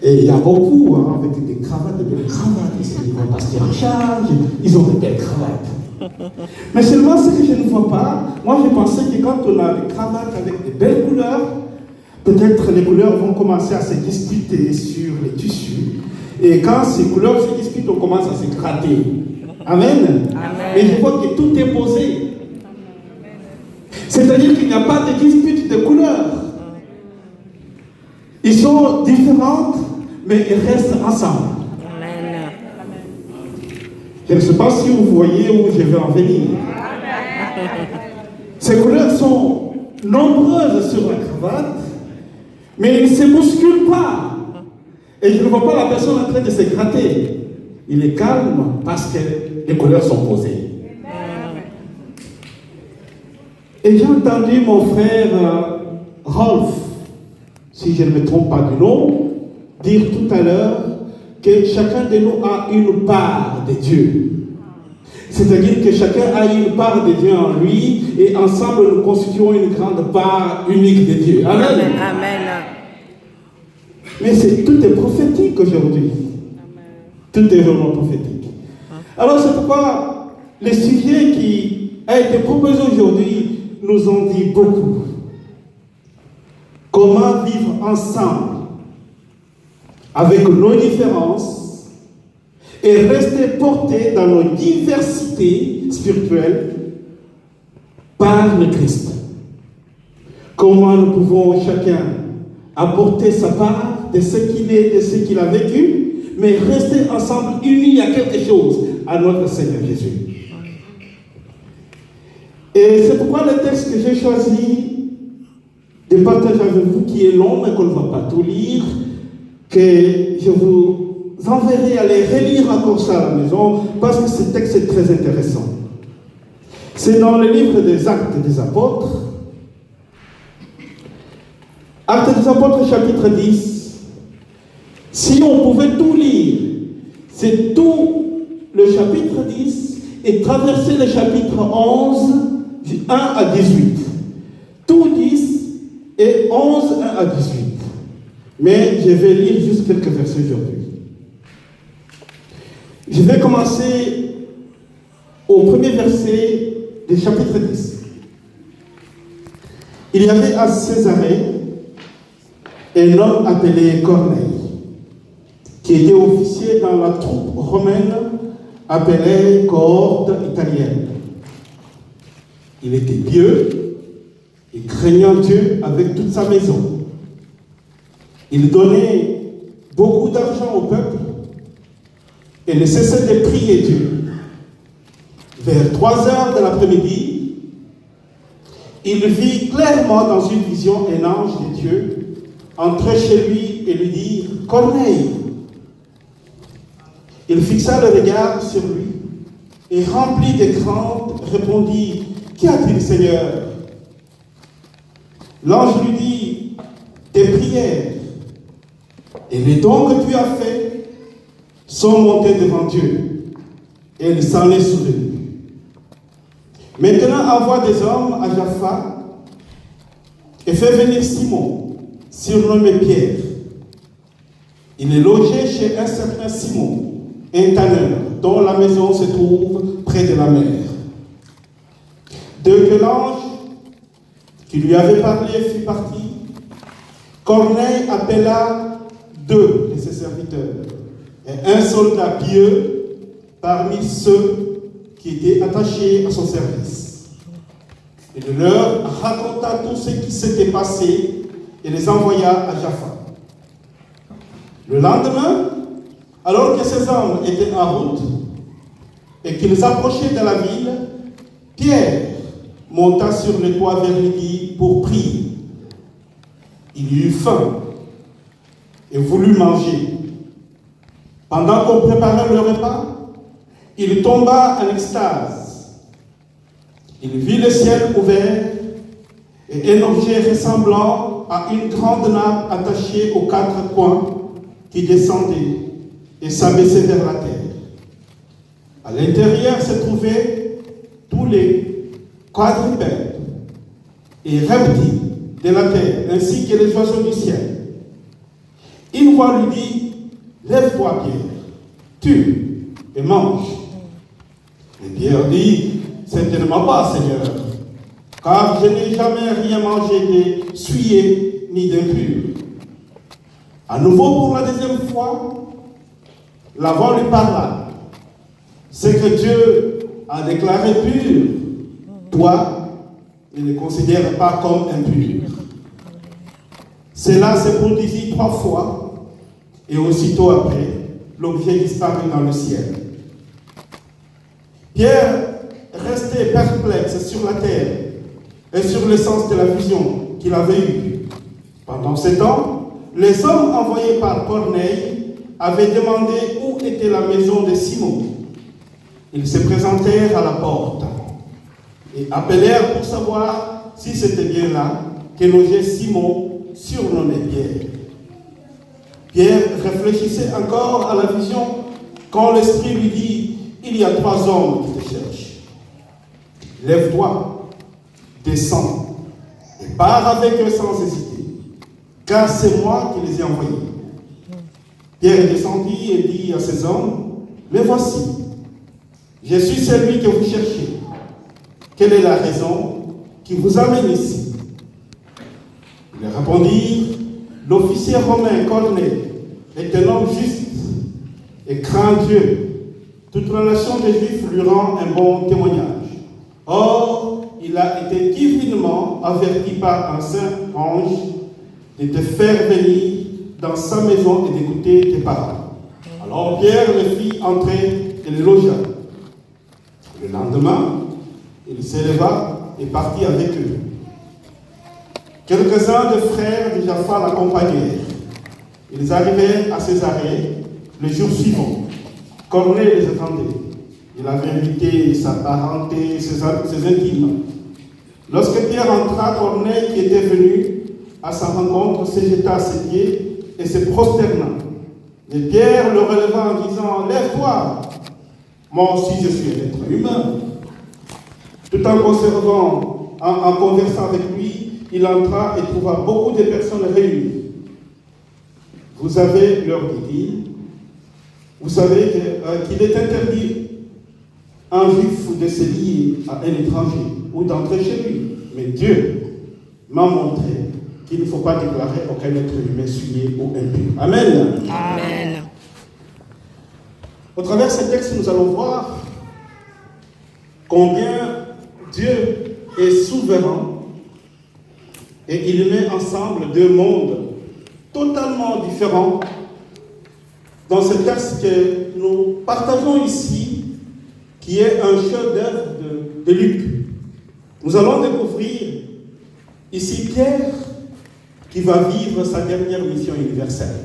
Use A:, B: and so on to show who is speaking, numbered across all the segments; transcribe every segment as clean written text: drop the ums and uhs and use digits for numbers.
A: Et il y a beaucoup avec des cravates, de belles cravates. Ils vont passer en charge, ils ont de belles cravates. Mais seulement ce que je ne vois pas, moi je pensais que quand on a des cravates avec de belles couleurs, peut-être les couleurs vont commencer à se disputer sur les tissus. Et quand ces couleurs se disputent, on commence à se gratter. Amen.
B: Amen.
A: Mais je vois que tout est posé. C'est-à-dire qu'il n'y a pas de dispute de couleurs. Ils sont différentes, mais ils restent ensemble.
B: Amen.
A: Je ne sais pas si vous voyez où je vais en venir. Ces couleurs sont nombreuses sur la cravate, mais ils ne se bousculent pas. Et je ne vois pas la personne en train de se gratter. Il est calme parce que les couleurs sont posées. Et j'ai entendu mon frère Rolf, si je ne me trompe pas du nom, dire tout à l'heure que chacun de nous a une part de Dieu. C'est-à-dire que chacun a une part de Dieu en lui et ensemble nous constituons une grande part unique de Dieu. Amen.
B: Amen. Amen.
A: Mais tout est prophétique aujourd'hui. Tout est vraiment prophétique. Alors c'est pourquoi le sujet qui a été proposé aujourd'hui nous en dit beaucoup. Comment vivre ensemble avec nos différences et rester portés dans nos diversités spirituelles par le Christ. Comment nous pouvons chacun apporter sa part de ce qu'il est, de ce qu'il a vécu, mais rester ensemble unis à quelque chose, à notre Seigneur Jésus. Et c'est pourquoi le texte que j'ai choisi de partager avec vous, qui est long, mais qu'on ne va pas tout lire, que je vous enverrai à aller relire encore ça à la maison, parce que ce texte est très intéressant. C'est dans le livre des Actes des Apôtres. Actes des Apôtres, chapitre 10. Si on pouvait tout lire, c'est tout le chapitre 10 et traverser le chapitre 11, du 1 à 18. Tout 10 et 11, 1 à 18. Mais je vais lire juste quelques versets aujourd'hui. Je vais commencer au premier verset du chapitre 10. Il y avait à Césarée un homme appelé Corneille, qui était officier dans la troupe romaine appelée cohorte italienne. Il était pieux et craignant Dieu avec toute sa maison. Il donnait beaucoup d'argent au peuple et ne cessait de prier Dieu. Vers 3 heures de l'après-midi, il vit clairement dans une vision un ange de Dieu entrer chez lui et lui dire « Corneille !» Il fixa le regard sur lui et rempli de crainte répondit « Qu'y a-t-il, Seigneur ?» L'ange lui dit « Tes prières et les dons que tu as faits sont montés devant Dieu et il s'en est souvenu. Maintenant envoie des hommes à Jaffa et fais venir Simon, surnommé Pierre. Il est logé chez un certain Simon, un tanneur, dont la maison se trouve près de la mer. Dès que l'ange qui lui avait parlé fut parti, Corneille appela 2 de ses serviteurs et un soldat pieux parmi ceux qui étaient attachés à son service. Il leur raconta tout ce qui s'était passé et les envoya à Jaffa. Le lendemain, alors que ces hommes étaient en route et qu'ils approchaient de la ville, Pierre monta sur le toit vers midi pour prier. Il eut faim et voulut manger. Pendant qu'on préparait le repas, il tomba en extase. Il vit le ciel ouvert et un objet ressemblant à une grande nappe attachée aux 4 coins qui descendait et s'abaissait vers la terre. À l'intérieur se trouvaient tous les quadrupèdes et reptiles de la terre, ainsi que les oiseaux du ciel. Une voix lui dit, lève-toi Pierre, tue et mange. Et Pierre dit, certainement pas Seigneur, car je n'ai jamais rien mangé de souillé ni d'impur. À nouveau pour la deuxième fois, la voix lui parla. Ce que Dieu a déclaré pur, toi, ne le considère pas comme impur. Cela se produisit 3 fois, et aussitôt après, l'objet disparut dans le ciel. Pierre restait perplexe sur la terre et sur le sens de la vision qu'il avait eue. Pendant ce temps, les hommes envoyés par Corneille avaient demandé où était la maison de Simon. Ils se présentèrent à la porte et appelèrent pour savoir si c'était bien là que logeait Simon, surnommé Pierre. Pierre réfléchissait encore à la vision quand l'Esprit lui dit, il y a 3 hommes qui te cherchent. Lève-toi, descends et pars avec eux sans hésiter, car c'est moi qui les ai envoyés. Pierre descendit et dit à ces hommes, mais voici, je suis celui que vous cherchez. Quelle est la raison qui vous amène ici? Ils répondirent, l'officier romain Corneille est un homme juste et craint Dieu. Toute relation des Juifs lui rend un bon témoignage. Or, il a été divinement averti par un saint ange de te faire venir dans sa maison et d'écouter tes paroles. Alors Pierre le fit entrer et le logea. Le lendemain, il s'éleva et partit avec eux. Quelques-uns des frères de Jaffa l'accompagnèrent. Ils arrivèrent à Césarée le jour suivant. Corneille les attendait. Il avait invité sa parenté, ses intimes. Lorsque Pierre entra, Corneille, qui était venu à sa rencontre, se jeta à ses pieds et se prosterna. Mais Pierre le releva en disant, lève-toi, moi aussi je suis un être humain. Tout en conversant avec lui, il entra et trouva beaucoup de personnes réunies. Vous avez, leur dit-il, vous savez qu'il est interdit à un juif de se lier à un étranger ou d'entrer chez lui. Mais Dieu m'a montré qu'il ne faut pas déclarer aucun être humain souillé ou impur. Amen.
B: Amen.
A: Au travers de ce texte, nous allons voir combien Dieu est souverain et il met ensemble 2 mondes totalement différents dans ce texte que nous partageons ici, qui est un chef-d'œuvre de Luc. Nous allons découvrir ici Pierre qui va vivre sa dernière mission universelle.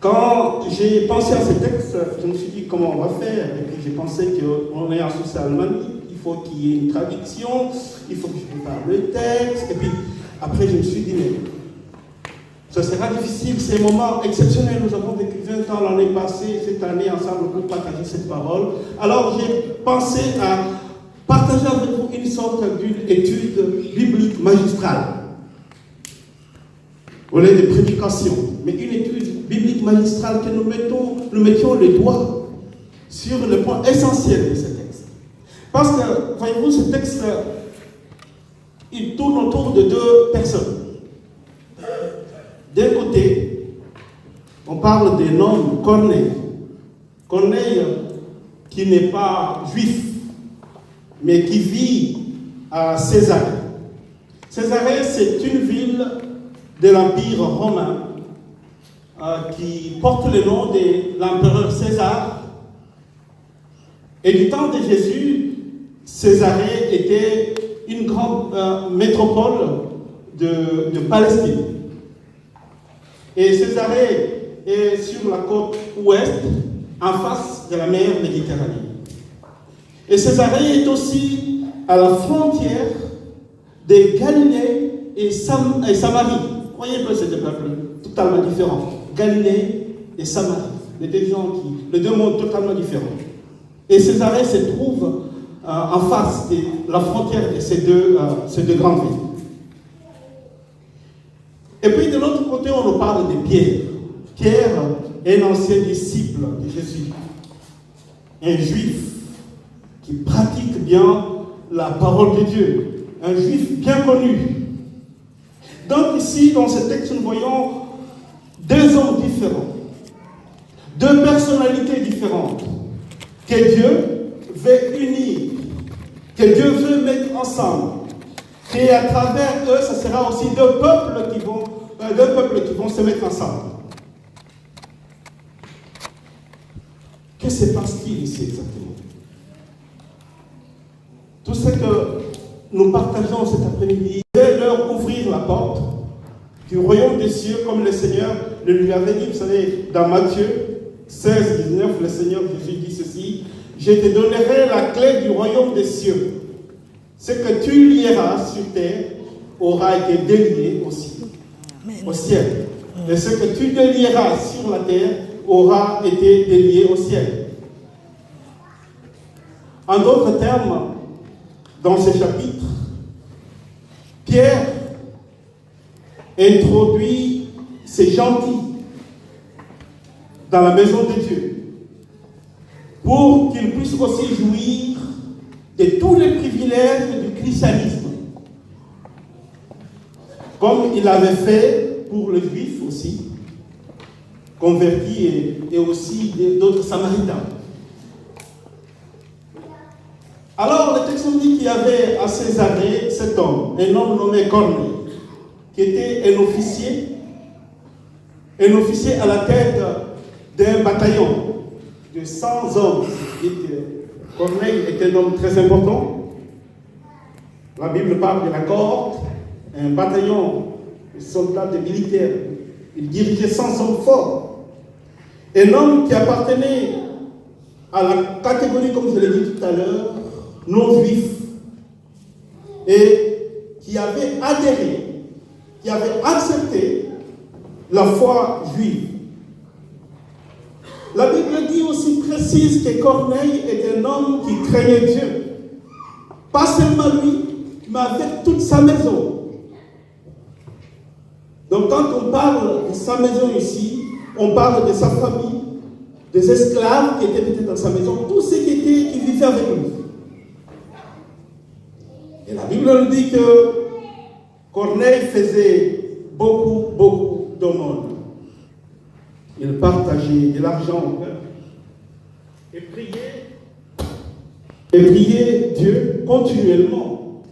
A: Quand j'ai pensé à ce texte, je me suis dit comment on va faire. Et puis j'ai pensé qu'on est en Allemagne, il faut qu'il y ait une traduction, il faut que je prépare le texte. Et puis après je me suis dit, mais ce sera difficile, c'est un moment exceptionnel. Nous avons vécu 20 ans l'année passée, cette année ensemble pour partager cette parole. Alors j'ai pensé à partager avec vous une sorte d'une étude biblique magistrale. Au lieu de prédication, mais une étude biblique magistrale que nous mettions les doigts sur le point essentiel de ce texte. Parce que, voyez-vous, ce texte, il tourne autour de 2 personnes. D'un côté, on parle d'un homme, Corneille. Corneille, qui n'est pas juif, mais qui vit à Césarée. Césarée, c'est une ville de l'Empire romain qui porte le nom de l'empereur César. Et du temps de Jésus, Césarée était une grande métropole de Palestine. Et Césarée est sur la côte ouest, en face de la mer Méditerranée. Et Césarée est aussi à la frontière de Galilée et Samarie. Vous voyez un peu ces 2 peuples totalement différents. Galilée et Samarie. Les 2 mondes totalement différents. Et Césarée se trouve en face de la frontière de ces deux grandes villes. Et puis de l'autre côté, on nous parle de Pierre. Pierre est un ancien disciple de Jésus, un juif qui pratique bien la parole de Dieu, un juif bien connu. Donc ici, dans ce texte, nous voyons deux hommes différents, deux personnalités différentes, que Dieu veut unir, que Dieu veut mettre ensemble. Et à travers eux, ce sera aussi deux peuples qui vont se mettre ensemble. Que se passe-t-il ici exactement? Tout ce que nous partageons cet après-midi, de leur ouvrir la porte du royaume des cieux, comme le Seigneur le lui avait dit. Vous savez, dans Matthieu 16, 19, le Seigneur Jésus dit ceci: je te donnerai la clé du royaume des cieux. Ce que tu lieras sur terre aura été délié aussi au ciel. Et ce que tu délieras sur la terre aura été délié au ciel. En d'autres termes, dans ce chapitre, Pierre introduit ces gentils dans la maison de Dieu pour qu'ils puissent aussi jouir de tous les privilèges du christianisme, comme il avait fait pour les juifs aussi, convertis et aussi d'autres samaritains. Alors le texte nous dit qu'il y avait à Césarée cet homme, un homme nommé Corneille, qui était un officier à la tête d'un bataillon de 100 hommes. Corneille était un homme très important. La Bible parle de la cohorte, un bataillon de soldats, de militaires. Il dirigeait 100 hommes forts. Un homme qui appartenait à la catégorie, comme je l'ai dit tout à l'heure, non juif, et qui avait adhéré, qui avait accepté la foi juive. La Bible dit aussi précise que Corneille est un homme qui craignait Dieu. Pas seulement lui, mais avec toute sa maison. Donc quand on parle de sa maison ici, on parle de sa famille, des esclaves qui étaient peut-être dans sa maison, tous ceux qui vivaient avec lui. Et la Bible nous dit que Corneille faisait beaucoup d'aumônes. Il partageait de l'argent et priait Dieu continuellement.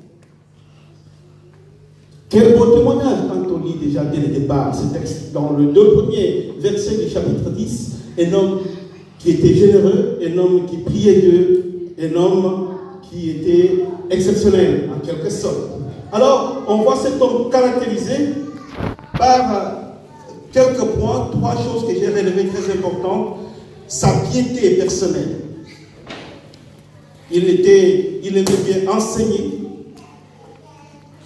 A: Quel beau témoignage quand on lit déjà dès le départ ce texte. Dans les deux premiers versets du chapitre 10, un homme qui était généreux, un homme qui priait Dieu, un homme qui était exceptionnel en quelque sorte. Alors, on voit cet homme caractérisé par quelques points, trois choses que j'ai relevées très importantes. Sa piété personnelle. Il aimait bien enseigner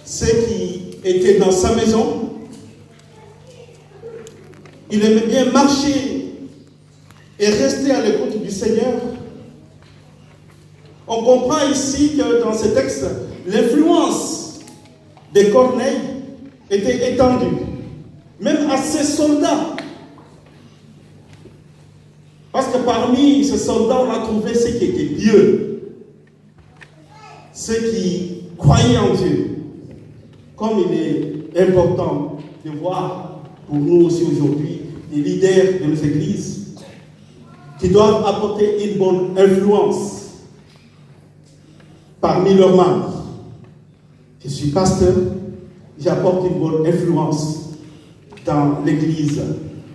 A: ceux qui étaient dans sa maison. Il aimait bien marcher et rester à l'écoute du Seigneur. On comprend ici que dans ce texte, l'influence de Corneille était étendue, même à ses soldats. Parce que parmi ces soldats, on a trouvé ceux qui étaient pieux, ceux qui croyaient en Dieu. Comme il est important de voir pour nous aussi aujourd'hui les leaders de nos églises qui doivent apporter une bonne influence parmi leurs membres. Je suis pasteur, j'apporte une bonne influence dans l'église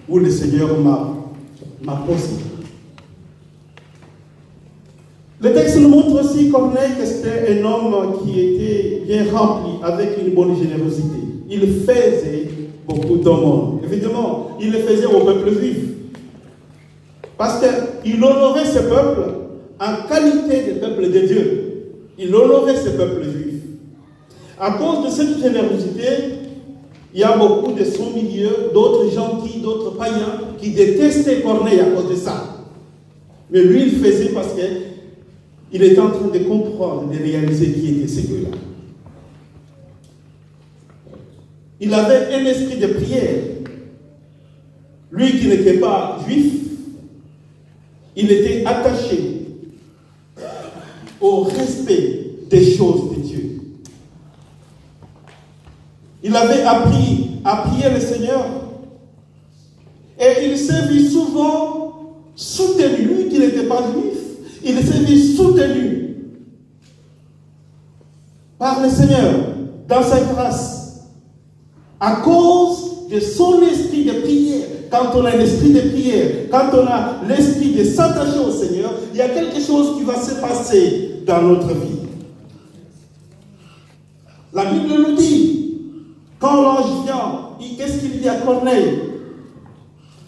A: où le Seigneur m'a posé. Le texte nous montre aussi Corneille que c'était un homme qui était bien rempli avec une bonne générosité. Il faisait beaucoup d'aumônes. Évidemment, il le faisait au peuple juif. Parce qu'il honorait ce peuple en qualité de peuple de Dieu. Il honorait ce peuple juif. À cause de cette générosité, il y a beaucoup de son milieu, d'autres gentils, d'autres païens qui détestaient Corneille à cause de ça. Mais lui, il faisait parce qu'il était en train de comprendre, de réaliser qui était ce gars-là. il avait un esprit de prière. Lui qui n'était pas juif, il était attaché au respect des choses de Dieu. Il avait appris à prier le Seigneur. Et il s'est vu souvent soutenu, lui qui n'était pas juif, il s'est vu soutenu par le Seigneur dans sa grâce à cause de son esprit de prière. Quand on a l'esprit de prière, quand on a l'esprit de s'attacher au Seigneur, il y a quelque chose qui va se passer dans notre vie. La Bible nous dit, quand l'ange vient, qu'est-ce qu'il dit à Corneille?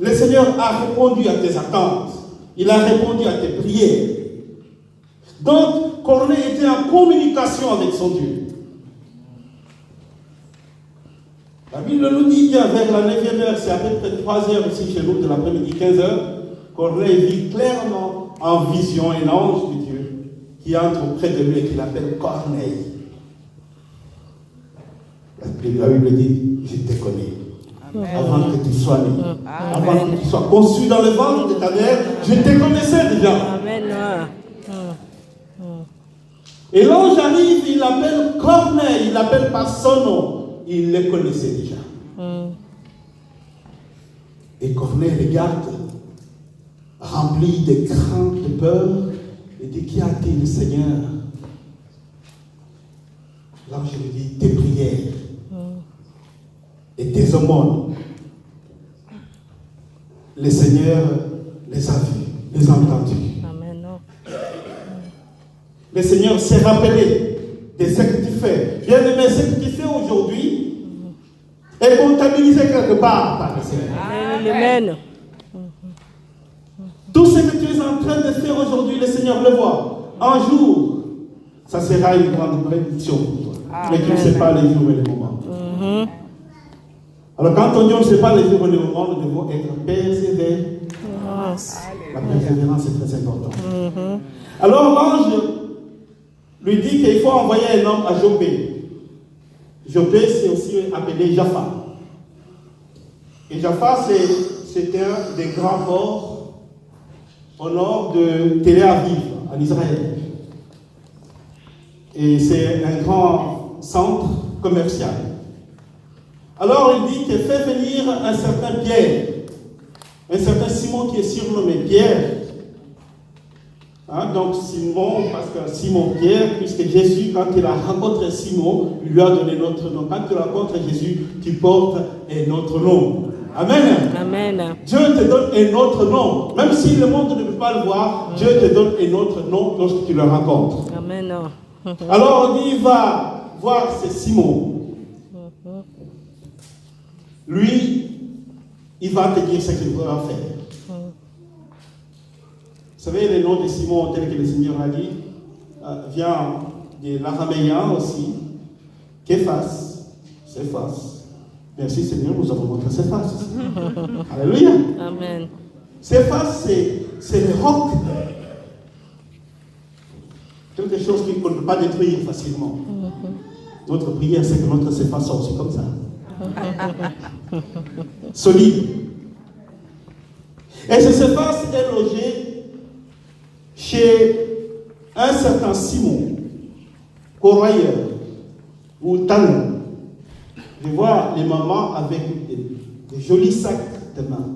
A: Le Seigneur a répondu à tes attentes. Il a répondu à tes prières. Donc, Corneille était en communication avec son Dieu. La Bible nous dit bien, vers la 9e heure, c'est à peu près 3 heures ici chez nous, de l'après-midi, 15 heures, Corneille vit clairement en vision un ange de Dieu qui entre auprès de lui et qui l'appelle Corneille. La Bible dit, je te connais. Avant que tu sois né, avant que tu sois conçu dans le ventre de ta mère, je te connaissais déjà. Amen. Et l'ange arrive, il l'appelle Corneille, il l'appelle par son nom. Il le connaissait déjà. Et Corneille regarde, rempli de crainte, de peur, et dit, qui a été le Seigneur? L'ange lui dit, tes prières et tes aumônes, le Seigneur les a vus, les a entendus. Amen. Le Seigneur s'est rappelé de ce que tu fais. Bien aimé, ce que tu fais aujourd'hui est comptabilisé quelque part par le Seigneur. Amen. Tout ce que tu es en train de faire aujourd'hui, le Seigneur le voit. Un jour, ça sera une grande bénédiction pour toi. Mais tu ne sais pas les jours et les moments. Alors quand on dit on ne sait pas les jours et les moments, nous devons être persévérants. La persévérance est très importante. Alors l'ange lui dit qu'il faut envoyer un homme à Joppé. Joppé, c'est aussi appelé Jaffa. Et Jaffa, c'est un des grands ports au nord de Tel Aviv, en Israël. Et c'est un grand centre commercial. Alors il dit qu'il fait venir un certain Pierre, un certain Simon qui est surnommé Pierre. Donc Simon, parce que Simon-Pierre, puisque Jésus, quand il a rencontré Simon, il lui a donné notre nom. Quand tu rencontres Jésus, tu portes un autre nom. Amen. Amen. Dieu te donne un autre nom. Même si le monde ne peut pas le voir, Dieu te donne un autre nom lorsque tu le rencontres. Amen. Alors on dit, il va voir ce Simon. Lui, il va te dire ce qu'il va faire. Vous savez, le nom de Simon, tel que le Seigneur a dit, vient de l'araméen aussi. Képhas, Céphas. Merci Seigneur, nous avons montré Céphas. Alléluia. Amen. Céphas, c'est le roc. Quelque chose qu'on ne peut pas détruire facilement. Notre prière, c'est que notre Céphas soit aussi comme ça. Solide. Et ce Céphas est logé chez un certain Simon, corroyeur ou talon. Je vois les mamans avec des jolis sacs de main.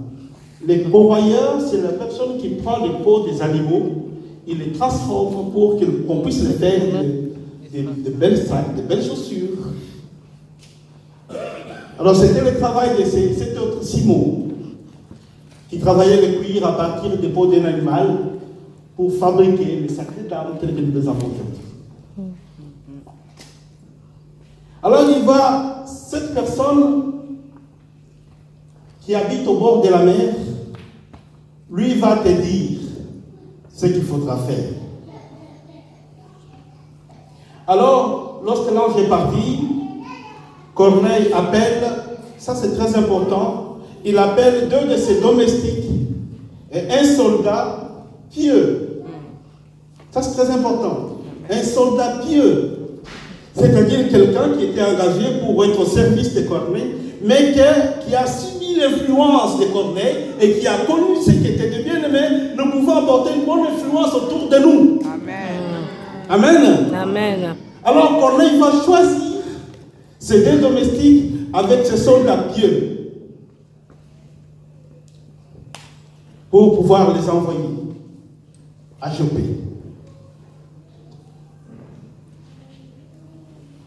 A: Les corroyeurs, c'est la personne qui prend les peaux des animaux, il les transforme pour qu'on puisse les faire de belles sacs, de belles chaussures. Alors c'était le travail de cet autre Simon qui travaillait le cuir à partir des peaux d'un animal pour fabriquer les sacrés d'âme tels que nous les avons aujourd'hui. Alors il va, cette personne qui habite au bord de la mer, lui va te dire ce qu'il faudra faire. Alors, lorsque l'ange est parti, Corneille appelle, ça c'est très important, il appelle 2 de ses domestiques et un soldat pieux. Ça c'est très important. Un soldat pieux C'est-à-dire quelqu'un qui était engagé pour être au service de Corneille, mais qui a subi l'influence de Corneille et qui a connu ce qui était de bien-aimé, nous pouvons apporter une bonne influence autour de nous.
B: Amen.
A: Amen.
B: Amen.
A: Alors Corneille va choisir ses deux domestiques avec ses soldats pieux pour pouvoir les envoyer à Joppé.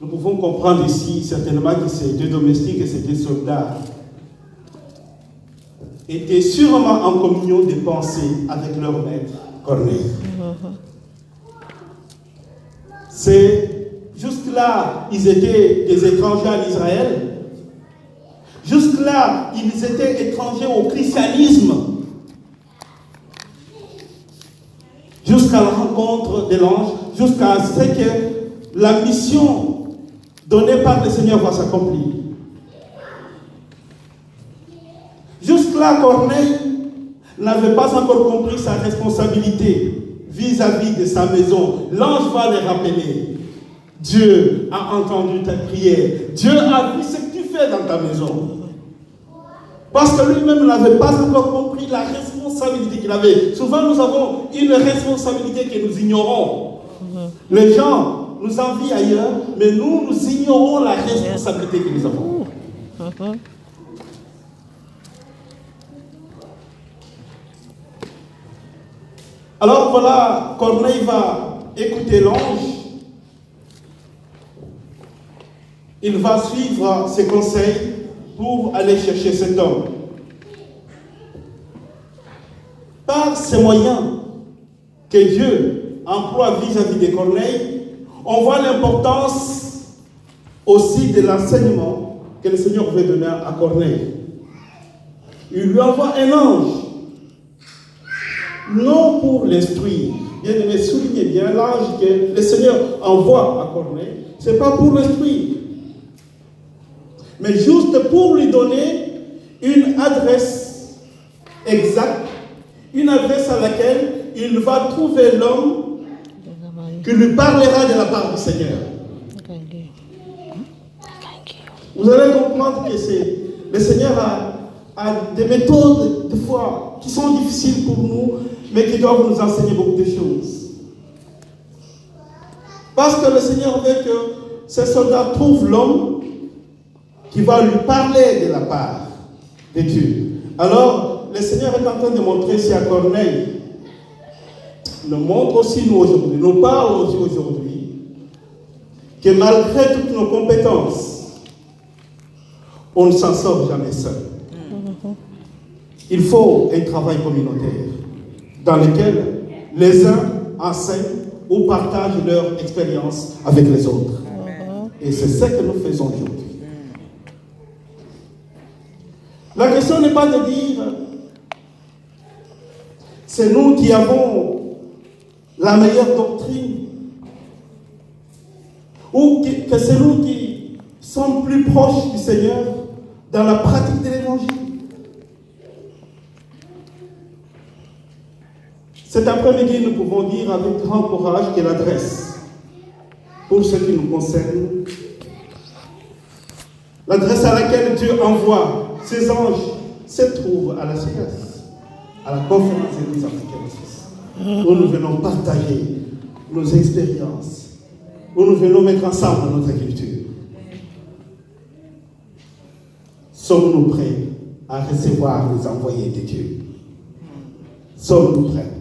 A: Nous pouvons comprendre ici certainement que ces deux domestiques et ces deux soldats étaient sûrement en communion de pensée avec leur maître Corneille. C'est jusque-là, ils étaient des étrangers en Israël. Jusque-là, ils étaient étrangers au christianisme. Jusqu'à la rencontre de l'ange, jusqu'à ce que la mission donnée par le Seigneur va s'accomplir. Jusque-là, Corneille n'avait pas encore compris sa responsabilité vis-à-vis de sa maison. L'ange va le rappeler. Dieu a entendu ta prière. Dieu a vu ce que tu fais dans ta maison. Parce que lui-même n'avait pas encore compris la responsabilité qu'il avait. Souvent, nous avons une responsabilité que nous ignorons. Les gens nous envient ailleurs, mais nous ignorons la responsabilité que nous avons. Alors voilà, Corneille va écouter l'ange. Il va suivre ses conseils pour aller chercher cet homme. Par ces moyens que Dieu emploie vis-à-vis de Corneille, on voit l'importance aussi de l'enseignement que le Seigneur veut donner à Corneille. Il lui envoie un ange, non pour l'instruire. Bien aimé, soulignez bien, l'ange que le Seigneur envoie à Corneille, ce n'est pas pour l'instruire, mais juste pour lui donner une adresse exacte, une adresse à laquelle il va trouver l'homme qui lui parlera de la part du Seigneur. Vous allez comprendre que le Seigneur a des méthodes, des fois, qui sont difficiles pour nous, mais qui doivent nous enseigner beaucoup de choses. Parce que le Seigneur veut que ces soldats trouvent l'homme qui va lui parler de la part de Dieu. Alors, le Seigneur est en train de montrer ici à Corneille, nous montre aussi nous aujourd'hui, nous parle aussi aujourd'hui, que malgré toutes nos compétences, on ne s'en sort jamais seul. Il faut un travail communautaire dans lequel les uns enseignent ou partagent leur expérience avec les autres. Et c'est ce que nous faisons aujourd'hui. La question n'est pas de dire c'est nous qui avons la meilleure doctrine ou que c'est nous qui sommes plus proches du Seigneur dans la pratique de l'évangile. Cet après-midi, nous pouvons dire avec grand courage que l'adresse, pour ce qui nous concerne, l'adresse à laquelle Dieu envoie ses anges se trouve à la CIAS, à la conférence des Églises africaines suisses, où nous venons partager nos expériences, où nous venons mettre ensemble notre culture. Sommes-nous prêts à recevoir les envoyés de Dieu? Sommes-nous prêts?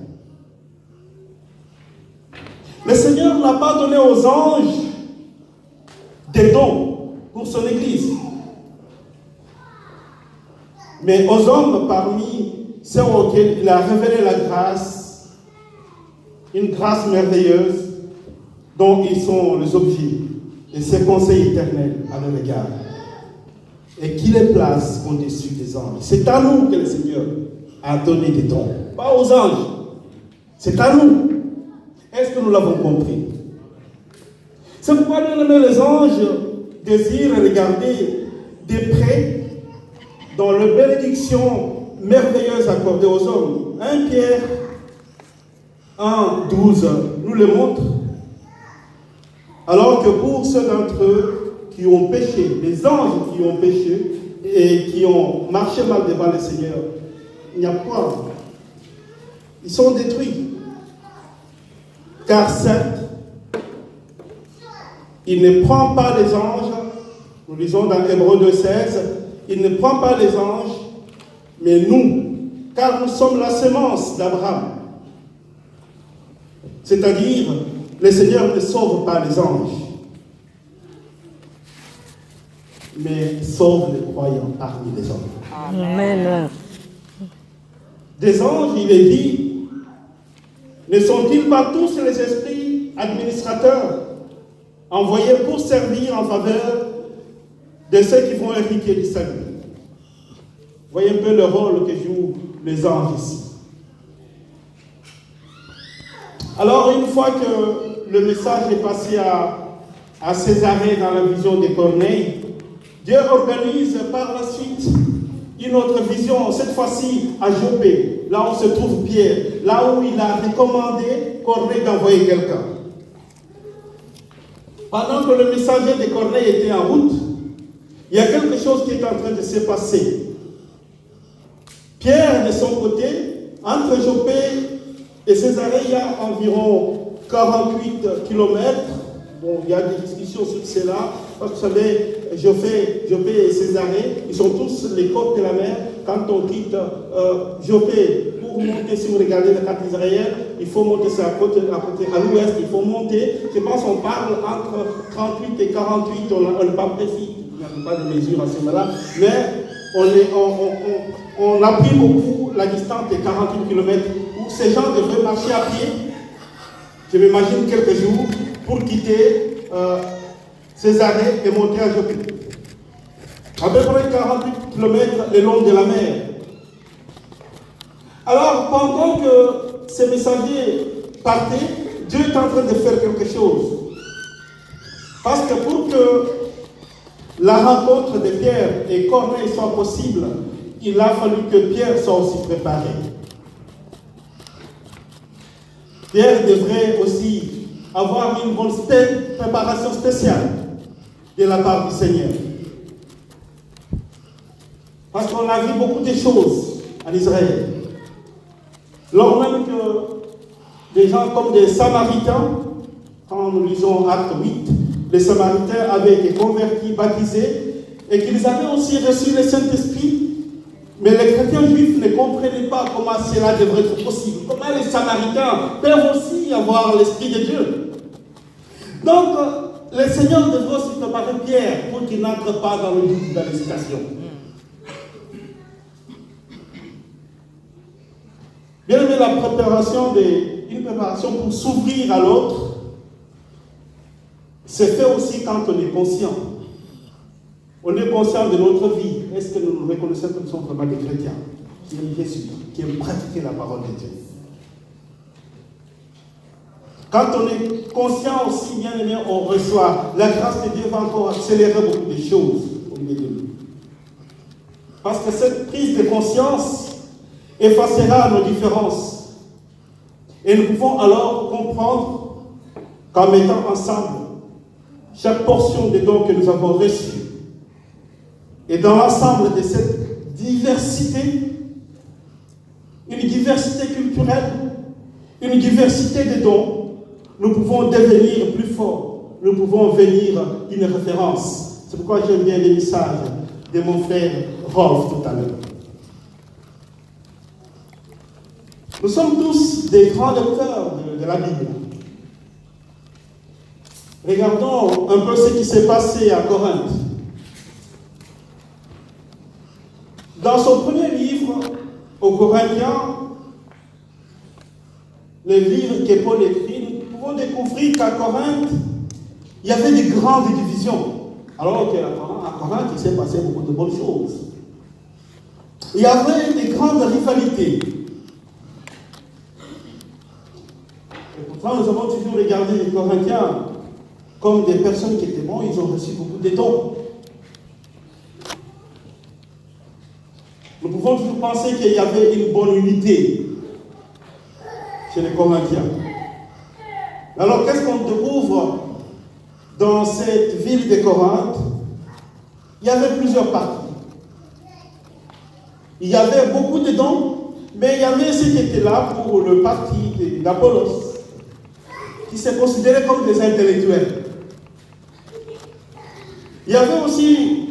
A: Le Seigneur n'a pas donné aux anges des dons pour son Église. Mais aux hommes parmi ceux auxquels il a révélé la grâce, une grâce merveilleuse dont ils sont les objets et ses conseils éternels à leur égard. Et qui les place au-dessus des anges. C'est à nous que le Seigneur a donné des dons, pas aux anges. C'est à nous. Est-ce que nous l'avons compris? C'est pourquoi les anges désirent regarder de près dans la bénédiction merveilleuse accordée aux hommes. 1 Pierre 1, 12 nous le montre. Alors que pour ceux d'entre eux qui ont péché, les anges qui ont péché et qui ont marché mal devant le Seigneur, il n'y a pas. Ils sont détruits. Car certes, il ne prend pas les anges, nous lisons dans Hébreux 2,16, il ne prend pas les anges, mais nous, car nous sommes la sémence d'Abraham. C'est-à-dire, le Seigneur ne sauve pas les anges, mais sauve les croyants parmi les hommes.
B: Amen.
A: Des anges, il est dit, ne sont-ils pas tous les esprits administrateurs envoyés pour servir en faveur de ceux qui vont hériter du salut? Voyez un peu le rôle que jouent les anges ici. Alors, une fois que le message est passé à Césarée dans la vision de Corneille, Dieu organise par la suite une autre vision, cette fois-ci à Joppé, là où se trouve Pierre, là où il a recommandé Corneille d'envoyer quelqu'un. Pendant que le messager de Corneille était en route, il y a quelque chose qui est en train de se passer. Pierre, de son côté, entre Joppé et Césarée, il y a environ 48 kilomètres. Bon, il y a des discussions sur cela, parce que vous savez, Joppé et Césarée, ils sont tous les côtes de la mer. Quand on quitte Joppé pour monter, si vous regardez la carte d'Israël, il faut monter sur à l'ouest, il faut monter. Je pense qu'on parle entre 38 et 48, on n'est pas précis, il n'y a pas de mesure à ce moment-là, mais on appuie beaucoup la distance de 48 km où ces gens devraient marcher à pied, je m'imagine quelques jours, pour quitter Césarée et monter à Joppé. À peu près 48 km le long de la mer. Alors, pendant que ces messagers partaient, Dieu est en train de faire quelque chose. Parce que pour que la rencontre de Pierre et Corneille soit possible, il a fallu que Pierre soit aussi préparé. Pierre devrait aussi avoir une bonne préparation spéciale de la part du Seigneur. Parce qu'on a vu beaucoup de choses en Israël. Lors même que des gens comme des Samaritains, quand nous lisons Acte 8, les Samaritains avaient été convertis, baptisés, et qu'ils avaient aussi reçu le Saint-Esprit. Mais les chrétiens juifs ne comprenaient pas comment cela devrait être possible. Comment les Samaritains peuvent aussi avoir l'Esprit de Dieu. Donc, le Seigneur devrait aussi préparer Pierre pour qu'il n'entre pas dans le doute, dans l'hésitation. Bien aimé, la préparation une préparation pour s'ouvrir à l'autre, c'est fait aussi quand on est conscient. On est conscient de notre vie. Est-ce que nous nous reconnaissons que nous sommes vraiment des chrétiens qui aiment Jésus, qui aiment pratiquer la parole de Dieu? Quand on est conscient aussi, bien aimé, on reçoit. La grâce de Dieu va encore accélérer beaucoup de choses au milieu de nous. Parce que cette prise de conscience effacera nos différences. Et nous pouvons alors comprendre qu'en mettant ensemble chaque portion des dons que nous avons reçus, et dans l'ensemble de cette diversité, une diversité culturelle, une diversité de dons, nous pouvons devenir plus forts, nous pouvons venir une référence. C'est pourquoi j'aime bien les messages de mon frère Rolf tout à l'heure. Nous sommes tous des grands lecteurs de la Bible. Regardons un peu ce qui s'est passé à Corinthe. Dans son premier livre, aux Corinthiens, le livre que Paul écrit, nous pouvons découvrir qu'à Corinthe, il y avait des grandes divisions. Alors qu'à Corinthe, il s'est passé beaucoup de bonnes choses. Il y avait des grandes rivalités. Et pourtant, nous avons toujours regardé les Corinthiens comme des personnes qui étaient bons, ils ont reçu beaucoup de dons. Nous pouvons toujours penser qu'il y avait une bonne unité chez les Corinthiens. Alors, qu'est-ce qu'on découvre dans cette ville de Corinthe, il y avait plusieurs parties. Il y avait beaucoup de dons, mais il y avait ceux qui étaient là pour le parti d'Apollos, qui se considéraient comme des intellectuels. Il y avait aussi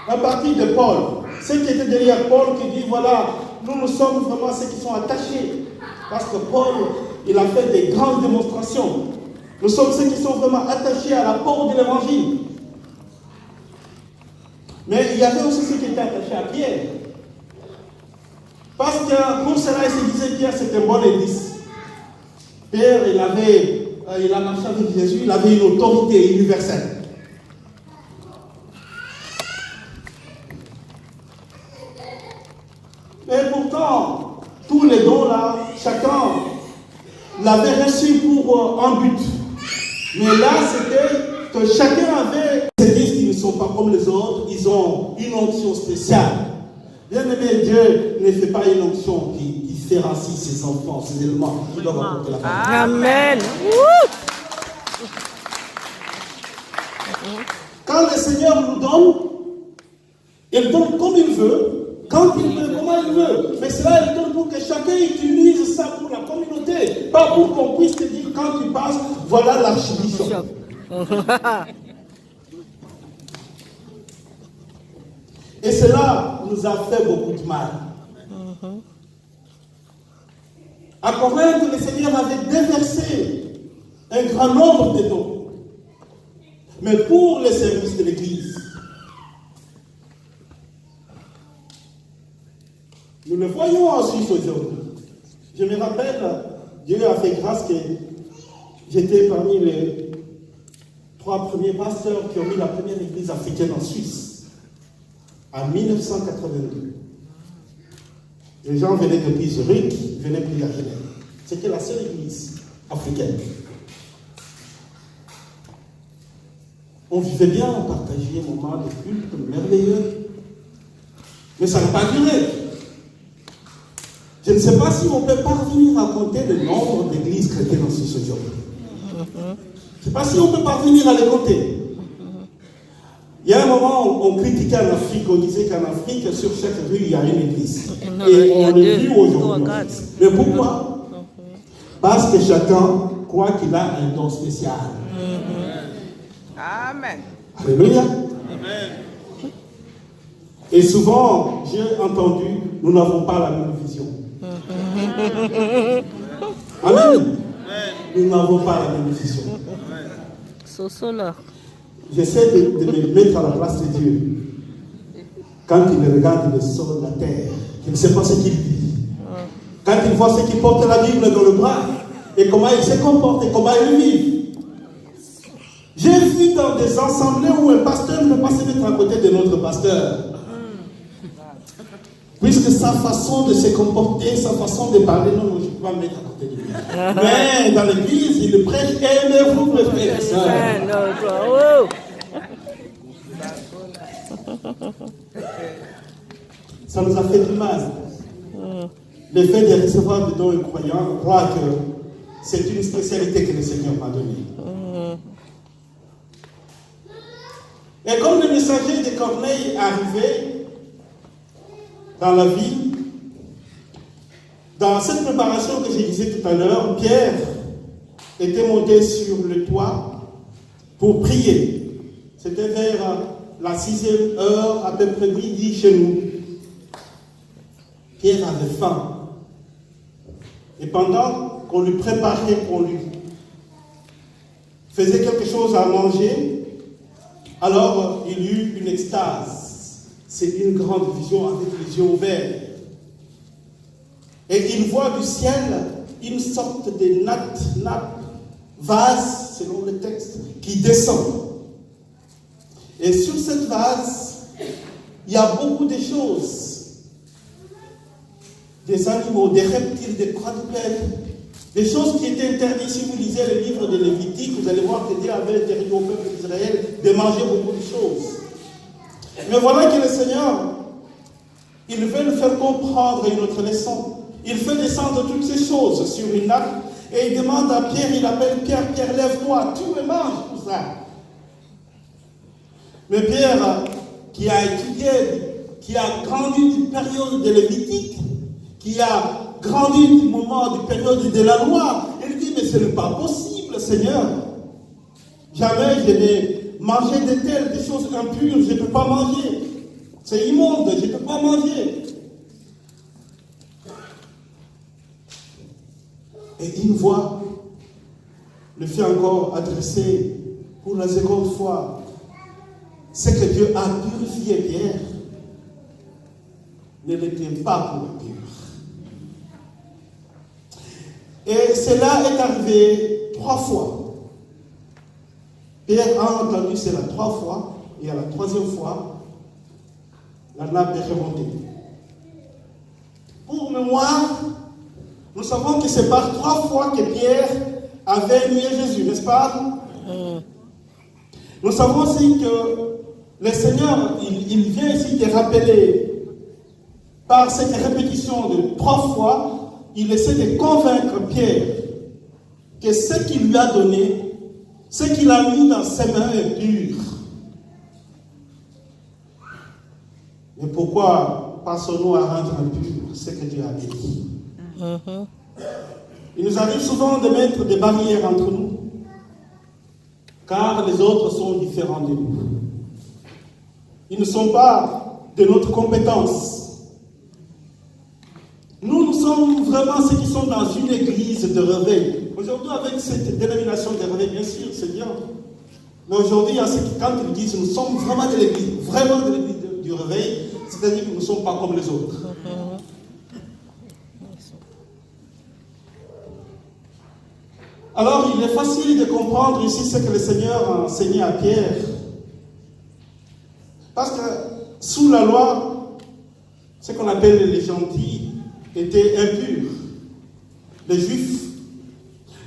A: un parti de Paul, ceux qui étaient derrière Paul, qui disent voilà, nous sommes vraiment ceux qui sont attachés, parce que Paul, il a fait des grandes démonstrations. Nous sommes ceux qui sont vraiment attachés à l'apport de l'évangile. Mais il y avait aussi ceux qui étaient attachés à Pierre. Parce que pour cela, il se disait Pierre, c'est un bon indice. Pierre, il a marché avec Jésus, il avait une autorité universelle. Mais pourtant, tous les dons là, chacun l'avait reçu pour un but. Mais là, c'était que chacun avait, ils disent qu'ils ne sont pas comme les autres, ils ont une onction spéciale. Bien aimé, Dieu ne fait pas une onction qui différencie ses enfants, ses éléments qui doivent apporter la parole.
B: Amen.
A: Quand le Seigneur nous donne, il donne comme il veut, quand il veut, comment il veut. Mais cela, il donne pour que chacun utilise ça pour la communauté, pas pour qu'on puisse te dire quand tu passes, voilà l'archibishop. Et cela nous a fait beaucoup de mal. À Corinthe, le Seigneur avait déversé un grand nombre de dons. Mais pour le service de l'Église, nous le voyons en Suisse aujourd'hui. Je me rappelle, Dieu a fait grâce que j'étais parmi les 3 premiers pasteurs qui ont mis la première église africaine en Suisse. En 1982. Les gens venaient depuis Zurich, venaient prier à Genève. C'était la seule église africaine. On vivait bien, on partageait un moment de culte merveilleux. Mais ça n'a pas duré. Je ne sais pas si on peut parvenir à compter le nombre d'églises chrétiennes en Suisse aujourd'hui. Je ne sais pas si on peut parvenir à les compter. Il y a un moment, on critiquait en Afrique, on disait qu'en Afrique, sur chaque rue, il y a une église. Et on le vit aujourd'hui. Mais pourquoi? Parce que chacun croit qu'il a un don spécial.
C: Amen.
A: Alléluia. Amen. Et souvent, j'ai entendu, nous n'avons pas la même vision. Amen. Nous n'avons pas la même vision. J'essaie de me mettre à la place de Dieu. Quand il regarde le sol, la terre, il ne sait pas ce qu'il dit. Quand il voit ceux qui portent la Bible dans le bras, et comment ils se comportent, et comment ils vivent. J'ai vu dans des assemblées où un pasteur ne peut pas se mettre à côté de notre pasteur. Puisque sa façon de se comporter, sa façon de parler, non, je ne peux pas me mettre à côté de lui. Mais dans l'église, il prêche, aimez-vous mes frères et sœurs. Ça nous a fait du mal. Le fait de recevoir des dons incroyables, on croit que c'est une spécialité que le Seigneur m'a donnée. Et comme le messager de Corneille arrivait dans la ville, dans cette préparation que je disais tout à l'heure, Pierre était monté sur le toit pour prier. C'était vers la 6e heure, à peu près midi chez nous. Pierre avait faim. Et pendant qu'on lui préparait, qu'on lui faisait quelque chose à manger, alors il eut une extase. C'est une grande vision avec les yeux ouverts. Et il voit du ciel une sorte de nappe, vase, selon le texte, qui descend. Et sur cette vase, il y a beaucoup de choses. Des animaux, des reptiles, des quadrupèdes, des choses qui étaient interdites. Si vous lisez le livre de Lévitique, vous allez voir que Dieu avait interdit au peuple d'Israël de manger beaucoup de choses. Mais voilà que le Seigneur, il veut nous faire comprendre une autre leçon. Il fait descendre toutes ces choses sur une nappe et il demande à Pierre, il appelle Pierre, Pierre, lève-toi, tu me manges. tout ça. Mais Pierre, qui a étudié, qui a grandi d'une période de Lévitique, qui a grandi du moment, du période de la loi, il dit, mais ce n'est pas possible, Seigneur. Jamais je n'ai mangé de telles des choses impures, je ne peux pas manger. C'est immonde, je ne peux pas manger. Et une voix le fait encore adresser pour la seconde fois. C'est que Dieu a purifié Pierre. Ne l'était pas pour impur. Et cela est arrivé 3 fois. Pierre a entendu cela 3 fois, et à la 3e fois, la nappe est remontée. Pour mémoire, nous savons que c'est par 3 fois que Pierre avait nié Jésus, n'est-ce pas? Nous savons aussi que le Seigneur, il vient ici te rappeler, par cette répétition de 3 fois, il essaie de convaincre Pierre que ce qu'il lui a donné, ce qu'il a mis dans ses mains est pur. Mais pourquoi passons-nous à rendre impur ce que Dieu a béni? Il nous arrive souvent de mettre des barrières entre nous, car les autres sont différents de nous. Ils ne sont pas de notre compétence. Nous sommes vraiment ceux qui sont dans une église de réveil. Aujourd'hui, avec cette dénomination de réveil, bien sûr, c'est bien. Mais aujourd'hui, il y a ceux qui, quand ils disent nous sommes vraiment de l'église du réveil, c'est-à-dire que nous ne sommes pas comme les autres. Alors, il est facile de comprendre ici ce que le Seigneur a enseigné à Pierre. Parce que sous la loi, ce qu'on appelle les gentils étaient impurs. Les Juifs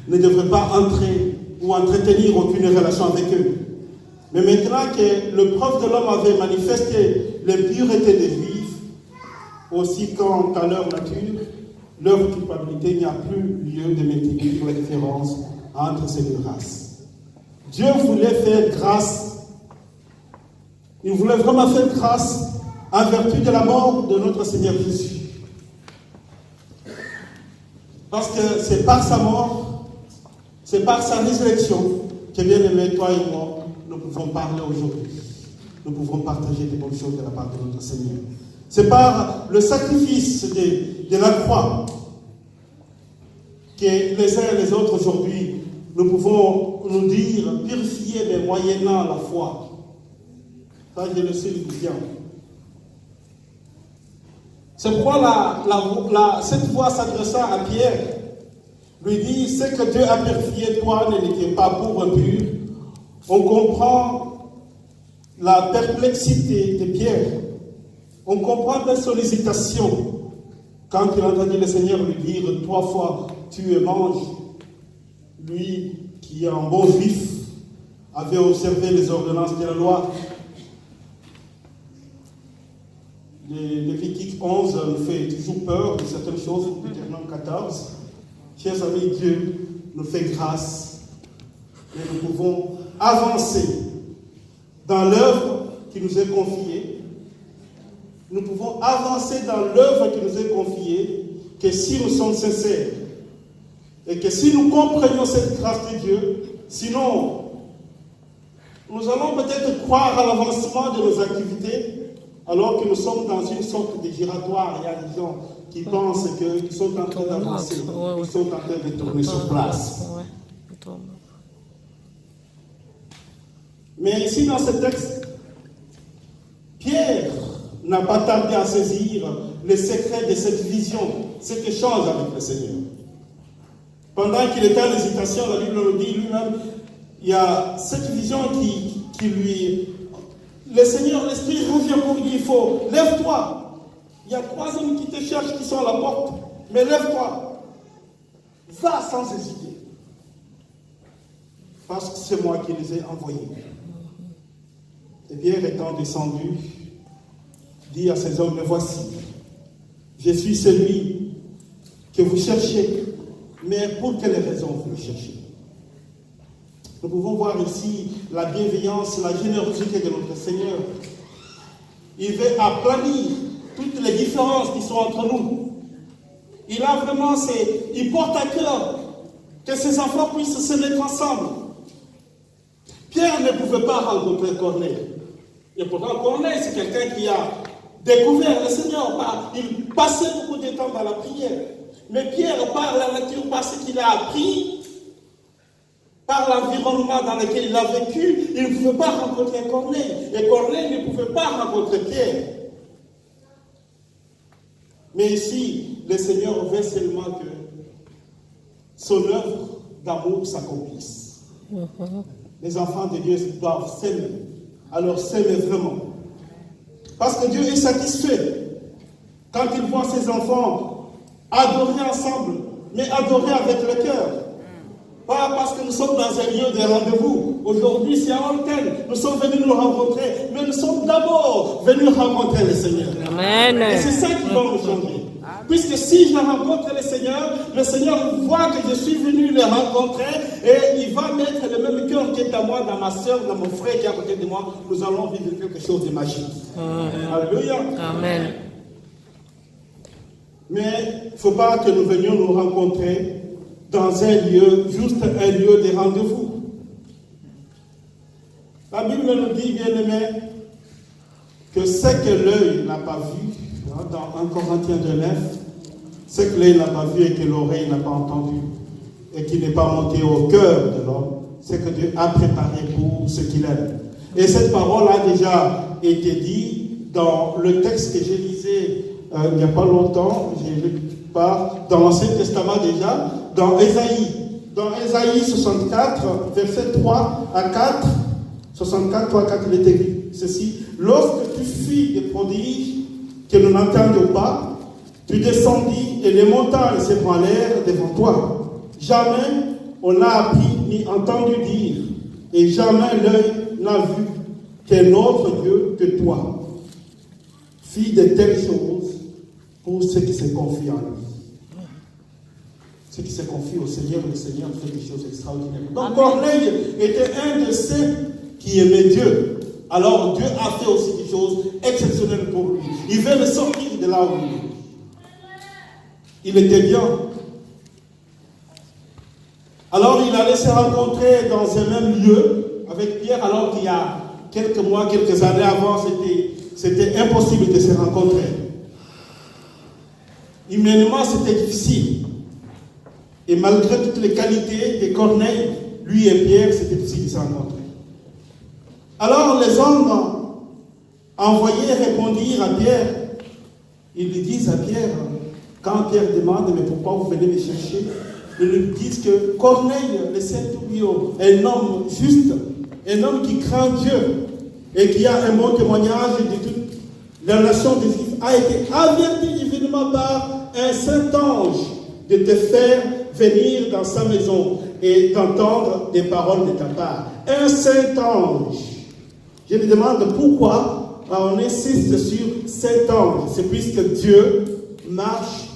A: ne devraient pas entrer ou entretenir aucune relation avec eux. Mais maintenant que le preuve de l'homme avait manifesté l'impureté des Juifs, aussi quant à leur nature, leur culpabilité, il n'y a plus lieu de maintenir la différence entre ces deux races. Dieu voulait faire grâce. Il voulait vraiment faire grâce en vertu de la mort de notre Seigneur Jésus. Parce que c'est par sa mort, c'est par sa résurrection que, bien aimé, toi et moi, nous pouvons parler aujourd'hui. Nous pouvons partager des bonnes choses de la part de notre Seigneur. C'est par le sacrifice de la croix que les uns et les autres aujourd'hui, nous pouvons nous dire purifier, mais moyennant la foi. Ça, je le sais bien. C'est pourquoi cette voix s'adressant à Pierre lui dit, ce que Dieu a purifié, toi ne l'était pas pour impur. On comprend la perplexité de Pierre. On comprend la sollicitation quand il a entendu le Seigneur lui dire 3 fois, tu et mange. Lui, qui est un bon juif, avait observé les ordonnances de la loi. Lévitique 11 nous fait toujours peur de certaines choses, Deutéronome 14. Chers amis, Dieu nous fait grâce et nous pouvons avancer dans l'œuvre qui nous est confiée. Nous pouvons avancer dans l'œuvre qui nous est confiée que si nous sommes sincères et que si nous comprenons cette grâce de Dieu, sinon nous allons peut-être croire à l'avancement de nos activités alors que nous sommes dans une sorte de giratoire. Il y a des gens qui pensent qu'ils sont en train d'avancer, ils sont en train de tourner sur place. Mais ici dans ce texte, Pierre n'a pas tardé à saisir le secret de cette vision, cet échange avec le Seigneur. Pendant qu'il était en hésitation, la Bible nous dit lui-même, il y a cette vision qui lui... Le Seigneur, l'Esprit revient pour lui, il faut, lève-toi. Il y a 3 hommes qui te cherchent, qui sont à la porte, mais lève-toi. Va sans hésiter. Parce que c'est moi qui les ai envoyés. Et Pierre étant descendu, dit à ces hommes, me voici. Je suis celui que vous cherchez. Mais pour quelles raisons vous le cherchez? Nous pouvons voir ici la bienveillance, la générosité de notre Seigneur. Il veut aplanir toutes les différences qui sont entre nous. Il porte à cœur que ses enfants puissent se mettre ensemble. Pierre ne pouvait pas rencontrer Corneille. Et pourtant, Corneille, c'est quelqu'un qui a découvert le Seigneur. Il passait beaucoup de temps dans la prière. Mais Pierre, par la nature, par ce qu'il a appris, par l'environnement dans lequel il a vécu, il ne pouvait pas rencontrer Corneille. Et Corneille ne pouvait pas rencontrer Pierre. Mais ici, le Seigneur veut seulement que son œuvre d'amour s'accomplisse. Les enfants de Dieu doivent s'aimer. Alors s'aimer vraiment. Parce que Dieu est satisfait quand il voit ses enfants adorer ensemble, mais adorer avec le cœur. Pas parce que nous sommes dans un lieu de rendez-vous. Aujourd'hui, c'est à Olten. Nous sommes venus nous rencontrer, mais nous sommes d'abord venus rencontrer le Seigneur. Amen. Et c'est ça qui va nous changer. Puisque si je rencontre le Seigneur voit que je suis venu le rencontrer et il va mettre le même cœur qui est à moi, dans ma soeur, dans mon frère qui est à côté de moi. Nous allons vivre quelque chose de magique. Alléluia. Amen. Mais il ne faut pas que nous venions nous rencontrer dans un lieu, juste un lieu de rendez-vous. La Bible nous dit, bien aimé, que ce que l'œil n'a pas vu, dans 1 Corinthiens 2:9, ce que l'œil n'a pas vu et que l'oreille n'a pas entendu, et qui n'est pas monté au cœur de l'homme, c'est que Dieu a préparé pour ce qu'il aime. Et cette parole a déjà été dite dans le texte que j'ai lisé il n'y a pas longtemps, dans l'Ancien Testament déjà, dans Ésaïe 64, versets 3 à 4, 64, 3 à 4, il est écrit ceci: lorsque tu fis des prodiges que nous n'entendions pas, tu descendis et les montagnes s'ébranlèrent devant toi. Jamais on n'a appris ni entendu dire, et jamais l'œil n'a vu qu'un autre Dieu que toi. Fis de telles choses pour ceux qui se confient en lui. Ceux qui se confient au Seigneur, le Seigneur fait des choses extraordinaires. Donc Corneille était un de ceux qui aimait Dieu. Alors Dieu a fait aussi des choses exceptionnelles pour lui. Il veut le sortir de là où il était bien. Alors il allait se rencontrer dans un même lieu avec Pierre, alors qu'il y a quelques mois, quelques années avant, c'était impossible de se rencontrer. Humainement, c'était difficile. Et malgré toutes les qualités de Corneille, lui et Pierre, c'était difficile de se rencontrer. Alors les hommes envoyés répondirent à Pierre. Ils lui disent à Pierre, quand Pierre demande, mais pourquoi vous venez me chercher? Ils lui disent que Corneille, le centurion, un homme juste, un homme qui craint Dieu et qui a un bon témoignage de toute la nation des Juifs, a été averti divinement par un saint ange de te faire venir dans sa maison et d'entendre des paroles de ta part. Un saint ange. Je me demande pourquoi on insiste sur saint ange. C'est puisque Dieu marche,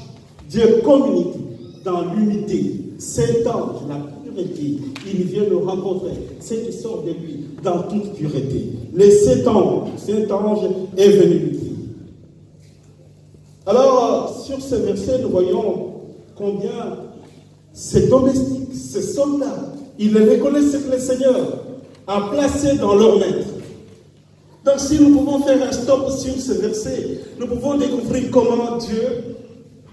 A: Dieu communique dans l'unité. Saint ange, la pureté, il vient nous rencontrer. Ce qui sort de lui dans toute pureté. Le saint ange est venu lui dire. Alors, sur ce verset, nous voyons combien ces domestiques, ces soldats, ils reconnaissent ce que le Seigneur a placé dans leur maître. Donc si nous pouvons faire un stop sur ce verset, nous pouvons découvrir comment Dieu,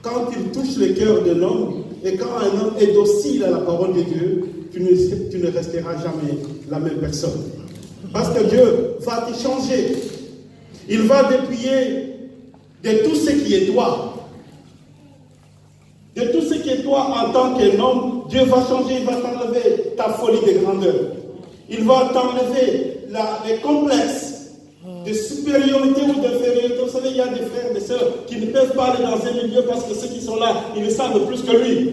A: quand il touche le cœur de l'homme, et quand un homme est docile à la parole de Dieu, tu ne resteras jamais la même personne. Parce que Dieu va te changer. Il va dépouiller de tout ce qui est toi. De tout ce qui est toi en tant qu'un homme, Dieu va changer, il va t'enlever ta folie de grandeur. Il va t'enlever les complexes de supériorité ou d'infériorité. Vous savez, il y a des frères et des sœurs qui ne peuvent pas aller dans un milieu parce que ceux qui sont là, ils le savent plus que lui.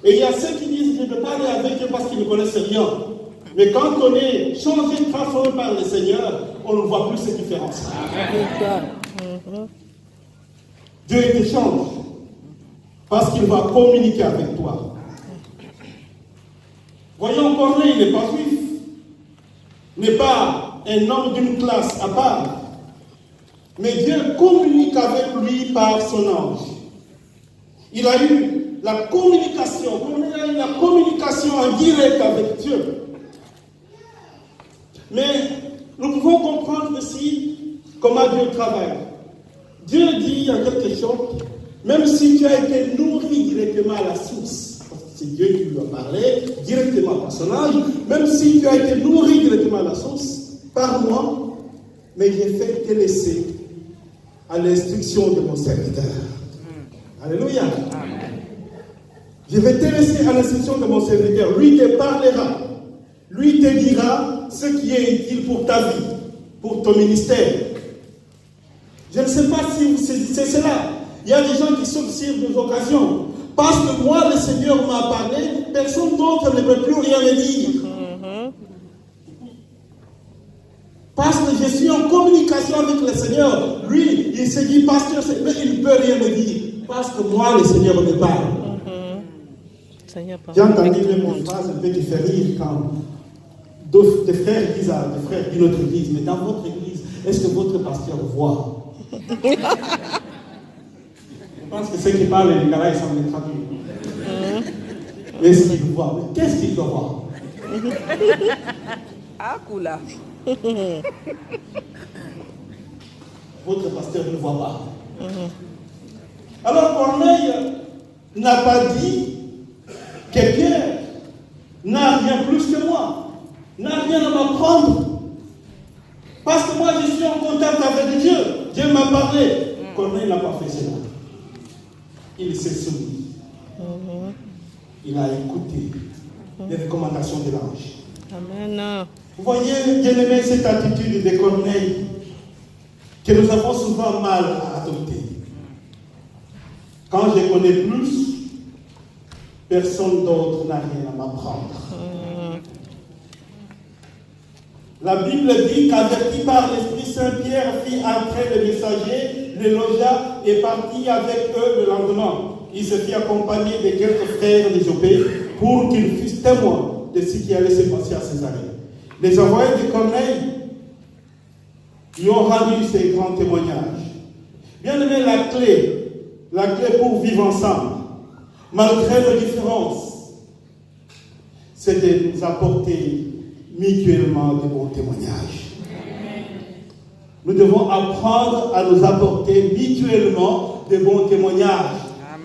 A: Et il y a ceux qui disent, je ne peux pas aller avec eux parce qu'ils ne connaissent rien. Mais quand on est changé, transformé par le Seigneur, on ne voit plus ces différences. Dieu te change parce qu'il va communiquer avec toi. Voyons, Corneille n'est pas juif, n'est pas un homme d'une classe à part, mais Dieu communique avec lui par son ange. Il a eu la communication, Corneille a eu la communication en direct avec Dieu. Mais nous pouvons comprendre aussi comment Dieu travaille. Dieu dit en quelque chose, même si tu as été nourri directement à la source, parce que c'est Dieu qui lui a parlé directement par son ange, même si tu as été nourri directement à la source, par moi, mais j'ai fait te laisser à l'instruction de mon serviteur. Alléluia. Je vais te laisser à l'instruction de mon serviteur. Lui te parlera. Lui te dira ce qui est utile pour ta vie, pour ton ministère. Je ne sais pas si vous saisissez cela. Il y a des gens qui sont sur des occasions. Parce que moi, le Seigneur m'a parlé, personne d'autre ne peut plus rien me dire. Parce que je suis en communication avec le Seigneur. Lui, il se dit, pasteur, mais il ne peut rien me dire. Parce que moi, le Seigneur me parle. J'ai entendu une phrase un peu qui fait rire quand des frères disent à des frères d'une autre église, mais dans votre église, est-ce que votre pasteur voit? Je pense que ceux qui parlent les gars, ils sont les traduire. Est-ce qu'il voit? Mais qu'est-ce qu'il doit voir?
B: Ah, cool là.
A: Votre pasteur ne voit pas. Alors Corneille n'a pas dit que Pierre n'a rien plus que moi, n'a rien à m'apprendre. Parce que moi je suis en contact avec Dieu. Dieu m'a parlé. Corneille n'a pas fait cela. Il s'est soumis. Il a écouté les recommandations de l'ange.
B: Amen.
A: Vous voyez, bien aimé, cette attitude de Corneille que nous avons souvent mal à adopter. Quand je connais plus, personne d'autre n'a rien à m'apprendre. La Bible dit qu'averti par l'Esprit Saint, Pierre fit entrer le messager, le logea et partit avec eux le lendemain. Il se fit accompagner de quelques frères de Jopé pour qu'ils fussent témoins de ce qui allait se passer à Césarée. Les envoyés de Corneille lui ont rendu ces grands témoignages. Bien aimé, la clé pour vivre ensemble, malgré nos différences, c'est de nous apporter mutuellement de bons témoignages. Nous devons apprendre à nous apporter mutuellement de bons témoignages.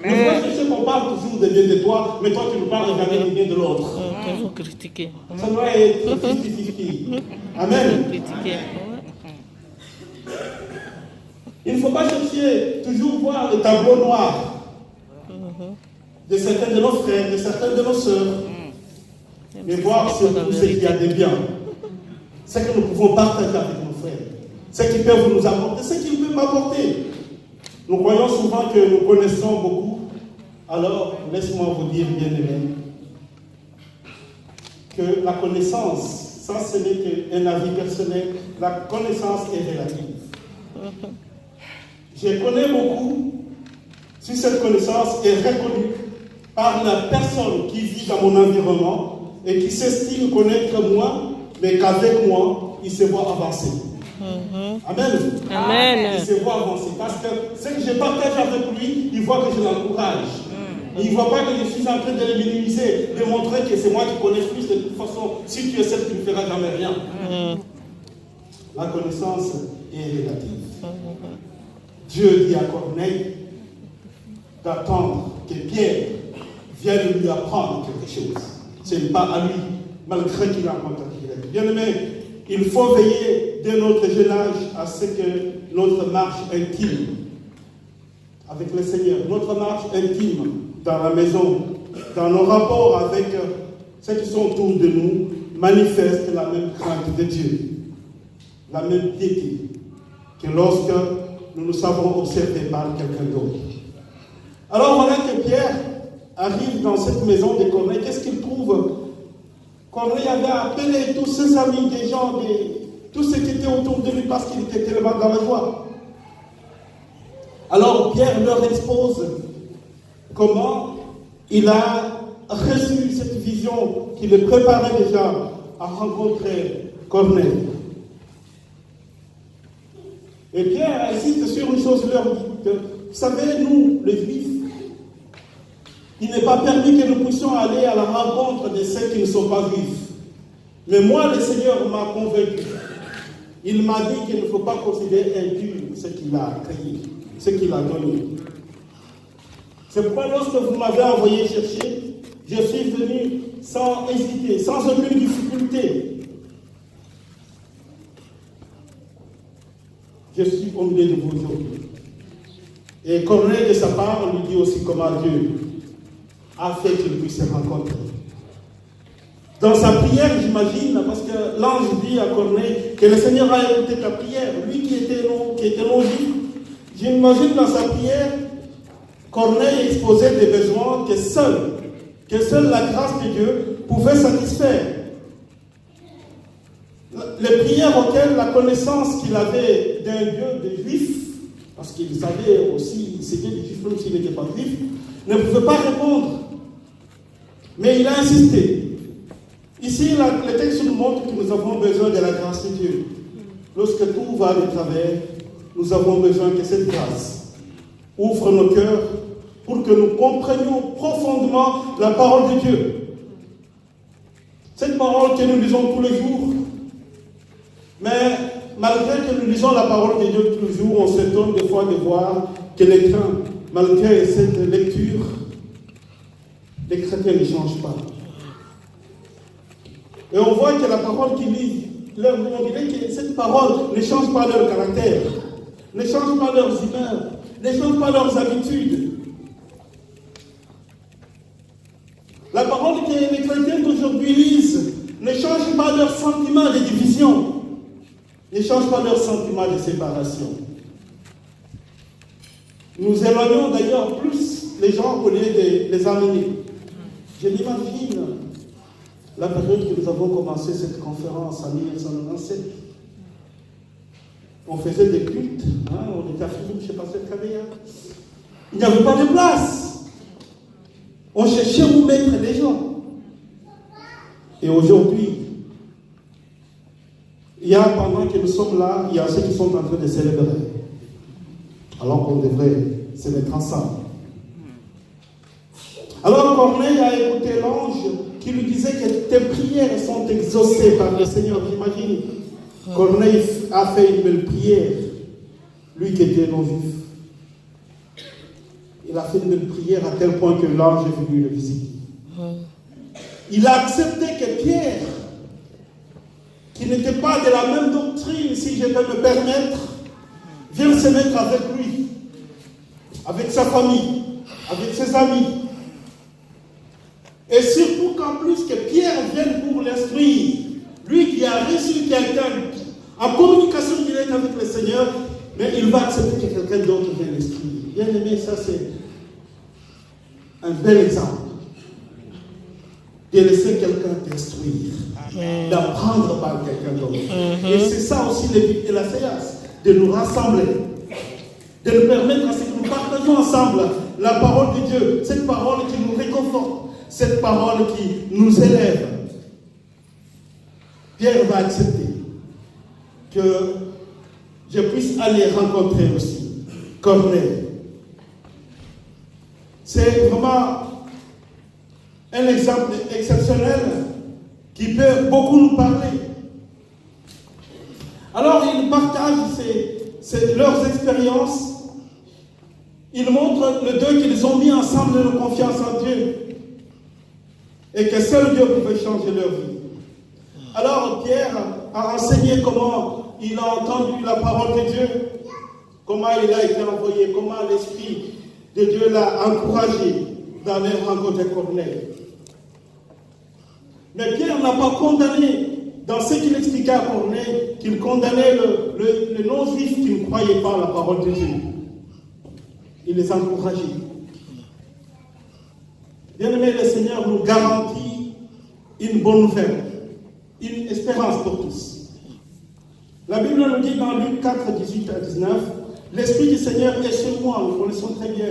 A: Nous sais qu'on parle toujours de bien de toi, mais toi tu nous parles jamais de bien de l'autre.
B: Toujours critiquer.
A: Ça doit être 50-50. Amen. Il ne faut pas chercher toujours voir le tableau noir de certains de nos frères, de certains de nos sœurs, mais voir surtout ce qu'il y a de bien, ce que nous pouvons partager avec nos frères, ce qu'ils peuvent nous apporter, ce qu'ils peuvent m'apporter. Nous croyons souvent que nous connaissons beaucoup. Alors, laisse-moi vous dire, bien aimé, que la connaissance, ça ce n'est qu'un avis personnel, la connaissance est relative. Je connais beaucoup si cette connaissance est reconnue par la personne qui vit dans mon environnement et qui s'estime connaître moi, mais qu'avec moi, il se voit avancer. Amen.
B: Amen.
A: Il se voit avancer. Parce que ce que je partage avec lui, il voit que je l'encourage. Il ne voit pas que je suis en train de le minimiser, de montrer que c'est moi qui connais plus. De toute façon, si tu es celle, tu ne feras jamais rien. La connaissance est relative. Dieu dit à Corneille d'attendre que Pierre vienne lui apprendre quelque chose. Ce n'est pas à lui, malgré qu'il a un contact direct. Bien aimé, il faut veiller dès notre jeune âge à ce que notre marche intime avec le Seigneur, notre marche intime dans la maison, dans nos rapports avec ceux qui sont autour de nous, manifeste la même crainte de Dieu, la même piété que lorsque nous nous savons observés par quelqu'un d'autre. Alors voilà que Pierre arrive dans cette maison de Corneille. Qu'est-ce qu'il trouve? Corneille avait appelé tous ses amis, des gens, tous ceux qui étaient autour de lui parce qu'il était tellement dans la joie. Alors Pierre leur expose comment il a reçu cette vision qui le préparait déjà à rencontrer Corneille. Et Pierre insiste sur une chose, leur dit que, vous savez, nous, les Juifs, il n'est pas permis que nous puissions aller à la rencontre de ceux qui ne sont pas juifs. Mais moi, le Seigneur m'a convaincu. Il m'a dit qu'il ne faut pas considérer impur ce qu'il a créé, ce qu'il a donné. C'est pourquoi lorsque vous m'avez envoyé chercher, je suis venu sans hésiter, sans aucune difficulté. Je suis au milieu de vous aujourd'hui. Et Corneille, de sa part, lui dit aussi comment Dieu a fait qu'il puisse se rencontrer. Dans sa prière, j'imagine, parce que l'ange dit à Corneille que le Seigneur a écouté ta prière, lui qui était non-juif. J'imagine dans sa prière, Corneille exposait des besoins que seule la grâce de Dieu pouvait satisfaire. Les prières auxquelles la connaissance qu'il avait d'un Dieu des Juifs, parce qu'il savait aussi, c'était des Juifs même s'il n'était pas juif, ne pouvait pas répondre. Mais il a insisté. Ici, le texte nous montre que nous avons besoin de la grâce de Dieu. Lorsque tout va de travers, nous avons besoin que cette grâce ouvre nos cœurs pour que nous comprenions profondément la parole de Dieu. Cette parole que nous lisons tous les jours. Mais malgré que nous lisons la parole de Dieu tous les jours, on s'étonne des fois de voir que les chrétiens, malgré cette lecture, les chrétiens ne changent pas. Et on voit que la parole qu'ils lisent, on dirait que cette parole ne change pas leur caractère, ne change pas leurs humeurs, ne change pas leurs habitudes. La parole que les chrétiens d'aujourd'hui lisent ne change pas leurs sentiments de division, ne change pas leurs sentiments de séparation. Nous éloignons d'ailleurs plus les gens au lieu de les amener. Je l'imagine, la période que nous avons commencé cette conférence en 1997, on faisait des cultes, on était à Philippe, je ne sais pas si vous savez, il n'y avait pas de place. On cherchait où mettre les gens. Et aujourd'hui, pendant que nous sommes là, il y a ceux qui sont en train de célébrer. Alors qu'on devrait se mettre ensemble. Alors Corneille a écouté l'ange qui lui disait que tes prières sont exaucées par le Seigneur. J'imagine. Corneille a fait une belle prière. Lui qui était non-juif. Il a fait une belle prière à tel point que l'ange est venu le visiter. Il a accepté que Pierre, qui n'était pas de la même doctrine, si je peux me permettre, vienne se mettre avec lui, avec sa famille, avec ses amis. Et surtout qu'en plus que Pierre vienne pour l'instruire, lui qui a reçu quelqu'un en communication directe avec le Seigneur, mais il va accepter que quelqu'un d'autre vienne l'instruire. Bien aimé, ça c'est un bel exemple. De laisser quelqu'un t'instruire, d'apprendre par quelqu'un d'autre. Et c'est ça aussi le but de la séance, de nous rassembler, de nous permettre à ce que nous partageons ensemble la parole de Dieu, cette parole qui nous réconforte, cette parole qui nous élève. Pierre va accepter que je puisse aller rencontrer aussi Corneille. C'est vraiment un exemple exceptionnel qui peut beaucoup nous parler. Alors, ils partagent leurs expériences. Ils montrent les deux qu'ils ont mis ensemble leur confiance en Dieu et que seul Dieu pouvait changer leur vie. Alors, Pierre a enseigné comment il a entendu la parole de Dieu, comment il a été envoyé, comment l'Esprit de Dieu l'a encouragé d'aller rencontrer Corneille. Mais Pierre n'a pas condamné, dans ce qu'il expliquait à Corneille, qu'il condamnait le non-juif qui ne croyait pas à la parole de Dieu. Il les encourageait. Bien-aimé, le Seigneur nous garantit une bonne nouvelle, une espérance pour tous. La Bible nous dit dans Luc 4, 18 à 19, l'Esprit du Seigneur est sur moi, nous connaissons très bien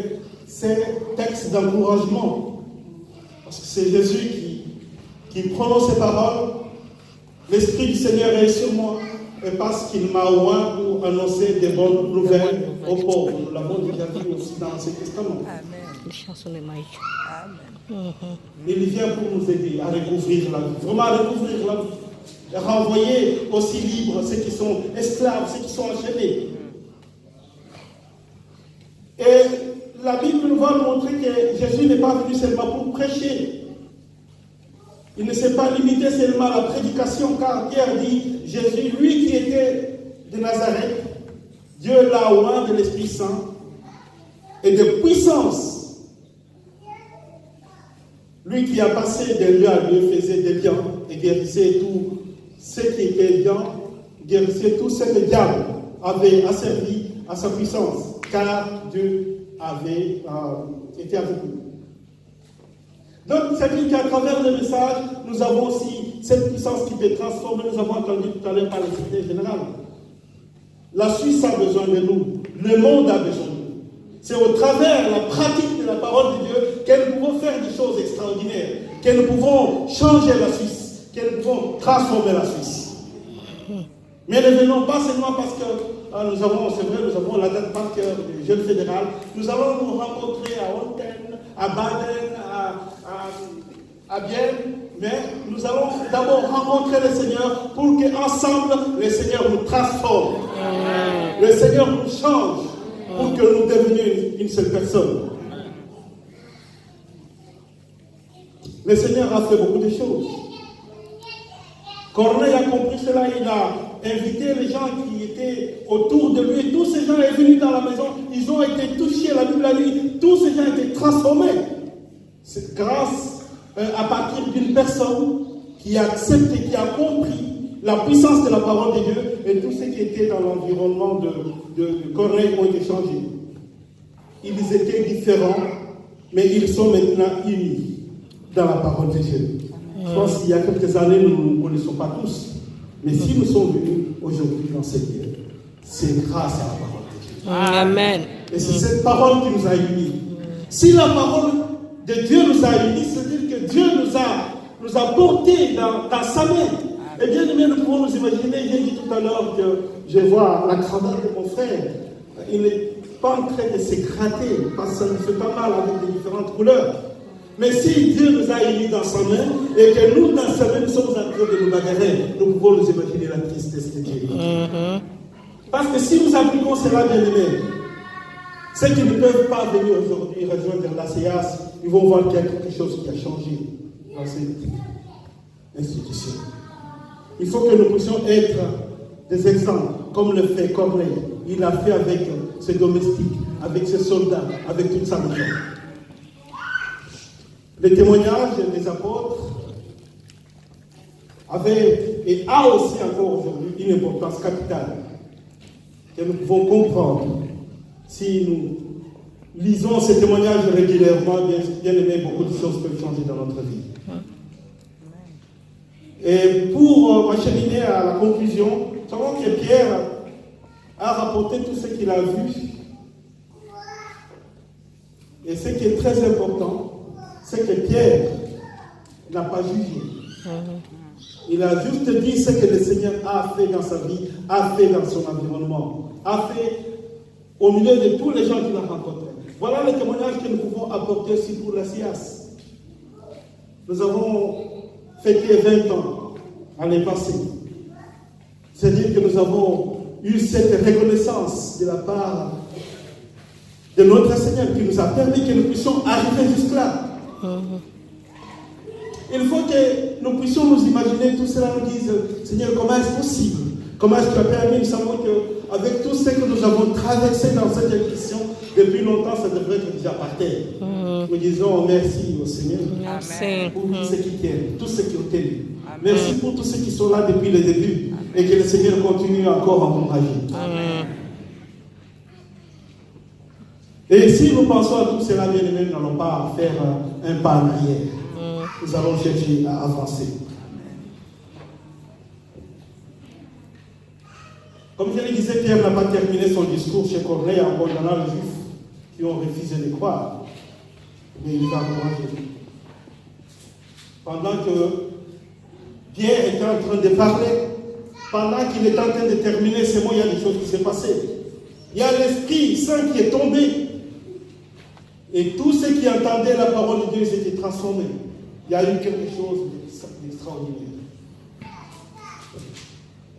A: ces textes d'encouragement. Parce que c'est Jésus qui prononce ces paroles. L'Esprit du Seigneur est sur moi. Et parce qu'il m'a oint pour annoncer des bonnes nouvelles aux pauvres. Nous l'avons déjà vu aussi dans l'Ancien Testament.
B: Amen.
A: Il vient pour nous aider à recouvrir la vie. Vraiment à recouvrir la vie. À renvoyer aussi libres ceux qui sont esclaves, ceux qui sont enchaînés. Et la Bible nous va montrer que Jésus n'est pas venu seulement pour prêcher. Il ne s'est pas limité seulement à la prédication, car Pierre dit, Jésus, lui qui était de Nazareth, Dieu l'a oint de l'Esprit Saint et de puissance. Lui qui a passé de lieu à lieu faisait des biens et guérissait tout ce qui était bien, guérissait tout ce que le diable avait asservi à sa puissance, car Dieu avait été avec nous. Donc, ça veut dire qu'à travers le message, nous avons aussi cette puissance qui peut transformer. Nous avons entendu tout à l'heure par le secrétaire général. La Suisse a besoin de nous. Le monde a besoin de nous. C'est au travers la pratique de la parole de Dieu que nous pouvons faire des choses extraordinaires, que nous pouvons changer la Suisse, que nous pouvons transformer la Suisse. Mais ne venons pas seulement parce que nous avons la date par cœur du jeune fédéral. Nous allons nous rencontrer à Ontaine, à Baden, à Bienne, mais nous allons d'abord rencontrer le Seigneur pour qu'ensemble, le Seigneur nous transforme. Le Seigneur nous change pour que nous devenions une seule personne. Le Seigneur a fait beaucoup de choses. Corneille a compris cela, il a invité les gens qui étaient autour de lui. Tous ces gens sont venus dans la maison, ils ont été touchés, la Bible a dit, tous ces gens ont été transformés. C'est grâce à partir d'une personne qui a accepté, qui a compris la puissance de la parole de Dieu, et tous ceux qui étaient dans l'environnement de Corneille ont été changés. Ils étaient différents, mais ils sont maintenant unis dans la parole de Dieu. Je pense qu'il y a quelques années, nous ne connaissons pas tous. Mais si nous sommes venus aujourd'hui dans cette guerre, c'est grâce à la parole de Dieu.
B: Amen.
A: Et c'est cette parole qui nous a unis. Si la parole de Dieu nous a unis, c'est-à-dire que Dieu nous a portés dans sa main. Et bien aimé, nous pouvons nous imaginer, j'ai dit tout à l'heure que je vois la cravate de mon frère. Il n'est pas en train de se gratter, parce que ça nous fait pas mal avec des différentes couleurs. Mais si Dieu nous a unis dans sa main, et que nous, dans sa main, nous sommes en train de nous bagarrer, nous pouvons nous imaginer la tristesse de Dieu. Parce que si nous appliquons cela, bien aimé, ceux qui ne peuvent pas venir aujourd'hui rejoindre la CEAS, ils vont voir qu'il y a quelque chose qui a changé dans cette institution. Il faut que nous puissions être des exemples, comme le fait Corneille. Il l'a fait avec ses domestiques, avec ses soldats, avec toute sa maison. Le témoignage des apôtres avait et a aussi encore aujourd'hui une importance capitale que nous pouvons comprendre si nous lisons ces témoignages régulièrement. Bien aimé, beaucoup de choses peuvent changer dans notre vie. Et pour acheminer à la conclusion, nous savons que Pierre a rapporté tout ce qu'il a vu. Et ce qui est très important, c'est que Pierre n'a pas jugé. Il a juste dit ce que le Seigneur a fait dans sa vie, a fait dans son environnement, a fait au milieu de tous les gens qu'il a rencontrés. Voilà le témoignage que nous pouvons apporter aussi pour la CIAS. Nous avons fêté 20 ans l'année passée. C'est-à-dire que nous avons eu cette reconnaissance de la part de notre Seigneur qui nous a permis que nous puissions arriver jusque-là. Il faut que nous puissions nous imaginer tout cela, nous disent, Seigneur, comment est-ce possible? Comment est-ce que tu as permis? Nous savons qu'avec tout ce que nous avons traversé dans cette question, depuis longtemps, ça devrait être déjà par terre. Nous disons merci au Seigneur pour tous ceux qui t'aiment, tous ceux qui ont tenu. Merci pour tous ceux qui sont là depuis le début et que le Seigneur continue encore à encourager. Et si nous pensons à tout cela, bien aimé, nous n'allons pas faire un pas en arrière. Nous allons chercher à avancer. Comme je le disais, Pierre n'a pas terminé son discours chez Corneille en condamnant les Juifs qui ont refusé de croire. Mais il va encourager. pendant que Pierre était en train de parler, pendant qu'il était en train de terminer ces mots, il y a des choses qui s'est passées. Il y a l'Esprit Saint qui est tombé. Et tous ceux qui entendaient la parole de Dieu s'étaient transformés. Il y a eu quelque chose d'extraordinaire.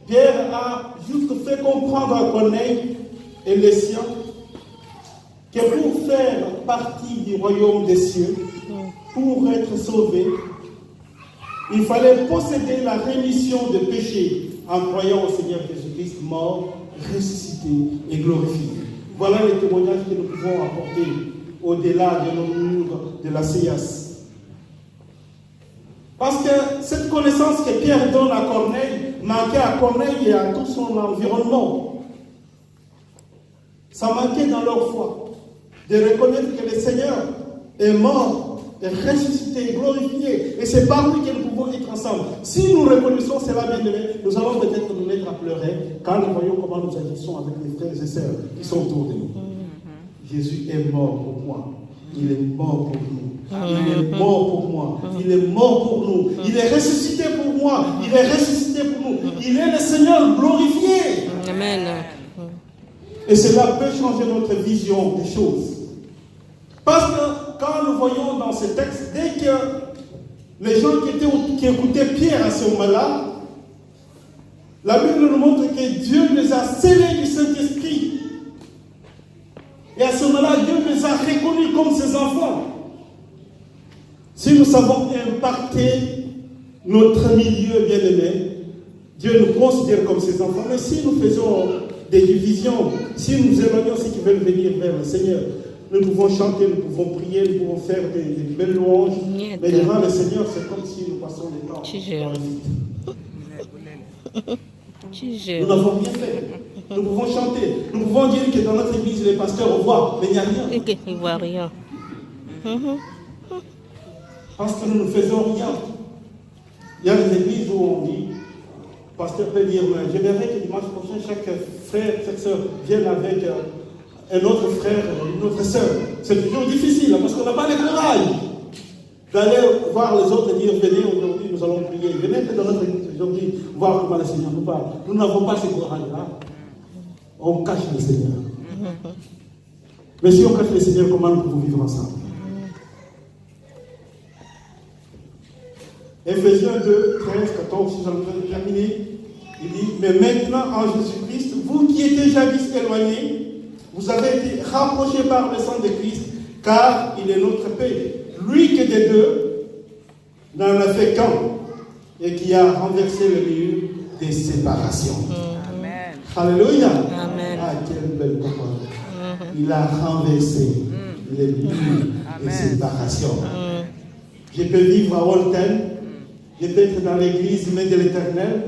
A: Pierre a juste fait comprendre à Corneille et les siens que pour faire partie du royaume des cieux, pour être sauvé, il fallait posséder la rémission des péchés en croyant au Seigneur Jésus-Christ mort, ressuscité et glorifié. Voilà les témoignages que nous pouvons apporter au-delà de nos murs de la CIAS. Parce que cette connaissance que Pierre donne à Corneille manquait à Corneille et à tout son environnement. Ça manquait dans leur foi de reconnaître que le Seigneur est mort, est ressuscité, glorifié. Et c'est par lui que nous pouvons être ensemble. Si nous reconnaissons cela, bien aimé, nous allons peut-être nous mettre à pleurer quand nous voyons comment nous agissons avec les frères et sœurs qui sont autour de nous. Jésus est mort pour moi. Il est mort pour nous. Il est mort pour moi. Il est mort pour nous. Il est ressuscité pour moi. Il est ressuscité pour nous. Il est le Seigneur glorifié.
B: Amen.
A: Et cela peut changer notre vision des choses. Parce que quand nous voyons dans ce texte, dès que les gens qui écoutaient Pierre à ce moment-là, la Bible nous montre que Dieu les a scellés du Saint-Esprit. Et à ce moment-là, Dieu les a reconnus comme ses enfants. Si nous savons impacter notre milieu bien-aimé, Dieu nous considère comme ses enfants. Mais si nous faisons des divisions, si nous éloignons ceux qui veulent venir vers le Seigneur, nous pouvons chanter, nous pouvons prier, nous pouvons faire des belles louanges. Mais devant le Seigneur, c'est comme si nous passons des temps. Nous n'avons rien fait. Nous pouvons chanter. Nous pouvons dire que dans notre église, les pasteurs voient, mais il n'y a rien.
B: Ils ne voient rien.
A: Parce que nous ne faisons rien. Il y a des églises où on dit, le pasteur peut dire, mais je verrai que dimanche prochain, chaque frère, chaque soeur vienne avec un autre frère, une autre soeur. C'est toujours difficile parce qu'on n'a pas le courage d'aller voir les autres et dire, venez aujourd'hui, nous allons prier. Venez dans notre église aujourd'hui, voir comment le Seigneur nous parle. Nous n'avons pas ce courage-là. On cache le Seigneur. Mais si on cache le Seigneur, comment nous pouvons vivre ensemble? Éphésiens 2, 13, 14, si j'en ai terminé, il dit, mais maintenant en Jésus-Christ, vous qui étiez jadis éloignés, vous avez été rapprochés par le sang de Christ, car il est notre paix. Lui qui est des deux, n'en a fait qu'un, et qui a renversé le mur des séparations.
C: Amen.
A: Alléluia.
B: Amen.
A: Ah, quelle belle parole. Il a renversé les murs des séparations. Je peux vivre à Holten, je peux être dans l'église, mais de l'Éternel,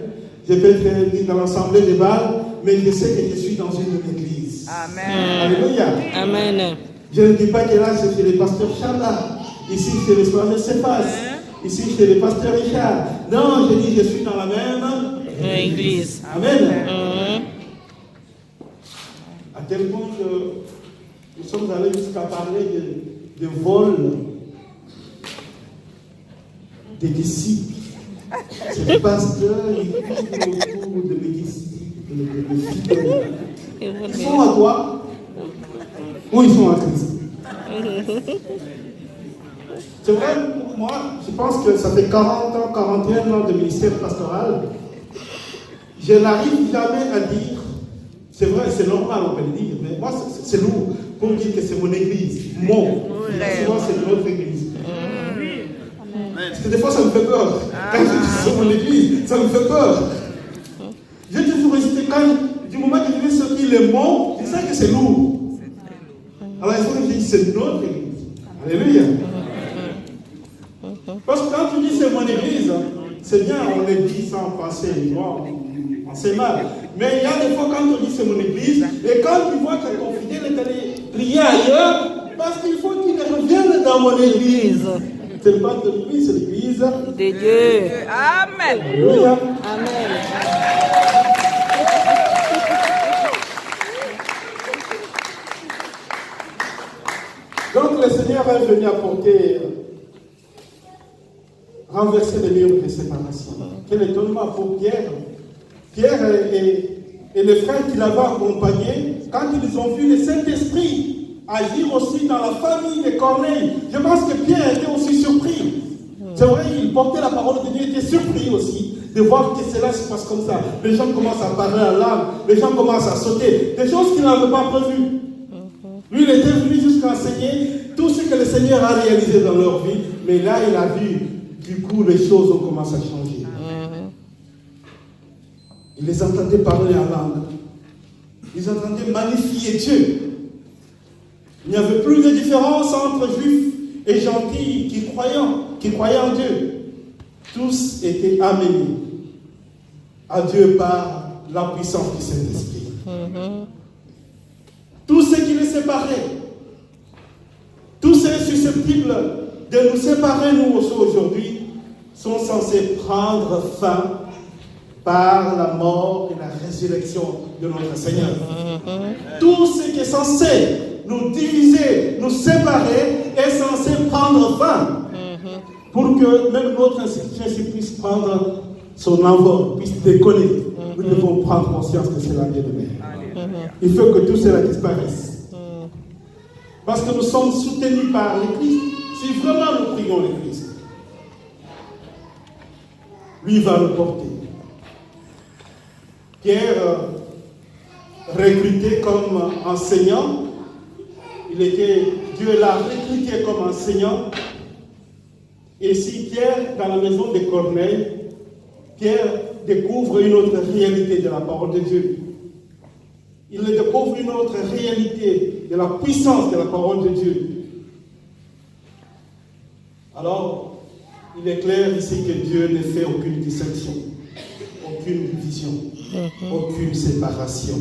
A: je peux être dans l'assemblée des Bâles, mais je sais que je suis dans une église.
C: Amen.
A: Alléluia.
B: Amen.
A: Je ne dis pas que là, c'est chez le pasteur Chanda, ici chez le pasteur Cephas, ici chez le pasteur Richard. Non, je dis je suis dans la même
B: Église.
A: Amen. À tel point que nous sommes allés jusqu'à parler de vol des disciples. C'est le pasteur, il court autour de mes disciples, de fidèles. Ils sont à quoi? Ou ils sont à Christ? C'est vrai, pour moi, je pense que ça fait 40 ans, 41 ans de ministère pastoral. Je n'arrive jamais à dire, c'est vrai, c'est normal, on peut le dire, mais moi, c'est lourd pour dire que c'est mon église. Souvent, c'est notre église. Parce que des fois, ça me fait peur. Quand je dis que c'est mon église, ça me fait peur. J'ai toujours hésité, du moment que je vais sortir les mots, je sais que c'est lourd. Alors, il faut que je dise, c'est notre église. Alléluia. Parce que quand tu dis c'est mon église, c'est bien, on le dit sans penser, on sait mal. Mais il y a des fois quand on dit c'est mon église, et quand tu vois que ton fidèle est allé prier ailleurs, parce qu'il faut qu'il revienne dans mon église. C'est pas ton église, c'est l'église
B: De Dieu.
C: Amen.
A: Alléluia.
B: Amen.
A: Donc le Seigneur est venu apporter renverser les murs de séparation. Quel étonnement pour Pierre. Pierre et les frères qui l'avaient accompagné, quand ils ont vu le Saint-Esprit agir aussi dans la famille de Corneille, je pense que Pierre était aussi surpris. C'est vrai, il portait la parole de Dieu, il était surpris aussi de voir que cela se passe comme ça. Les gens commencent à parler en langue, les gens commencent à sauter, des choses qu'il n'avait pas prévues. Lui, il était venu jusqu'à enseigner tout ce que le Seigneur a réalisé dans leur vie, mais là, il a vu, du coup, les choses ont commencé à changer. Il les entendait parler en langue. Ils entendaient magnifier Dieu. Il n'y avait plus de différence entre juifs et gentils qui croyaient en Dieu. Tous étaient amenés à Dieu par la puissance du Saint-Esprit. Tout ce qui les séparait, tous ceux susceptibles de nous séparer, nous aussi aujourd'hui, sont censés prendre fin par la mort et la résurrection de notre Seigneur. Tout ce qui est censé nous diviser, nous séparer, est censé prendre fin. Pour que même notre institution puisse prendre son envol, puisse décoller. Nous devons prendre conscience que c'est la vie de mer. Il faut que tout cela disparaisse. Parce que nous sommes soutenus par l'Église. Si vraiment nous prions l'Église, lui va nous porter. Pierre, recruté comme enseignant, Dieu l'a recruté comme enseignant. Et si Pierre, dans la maison de Corneille, Pierre découvre une autre réalité de la parole de Dieu. Il découvre une autre réalité de la puissance de la parole de Dieu. Alors, il est clair ici que Dieu ne fait aucune distinction, aucune division, aucune séparation.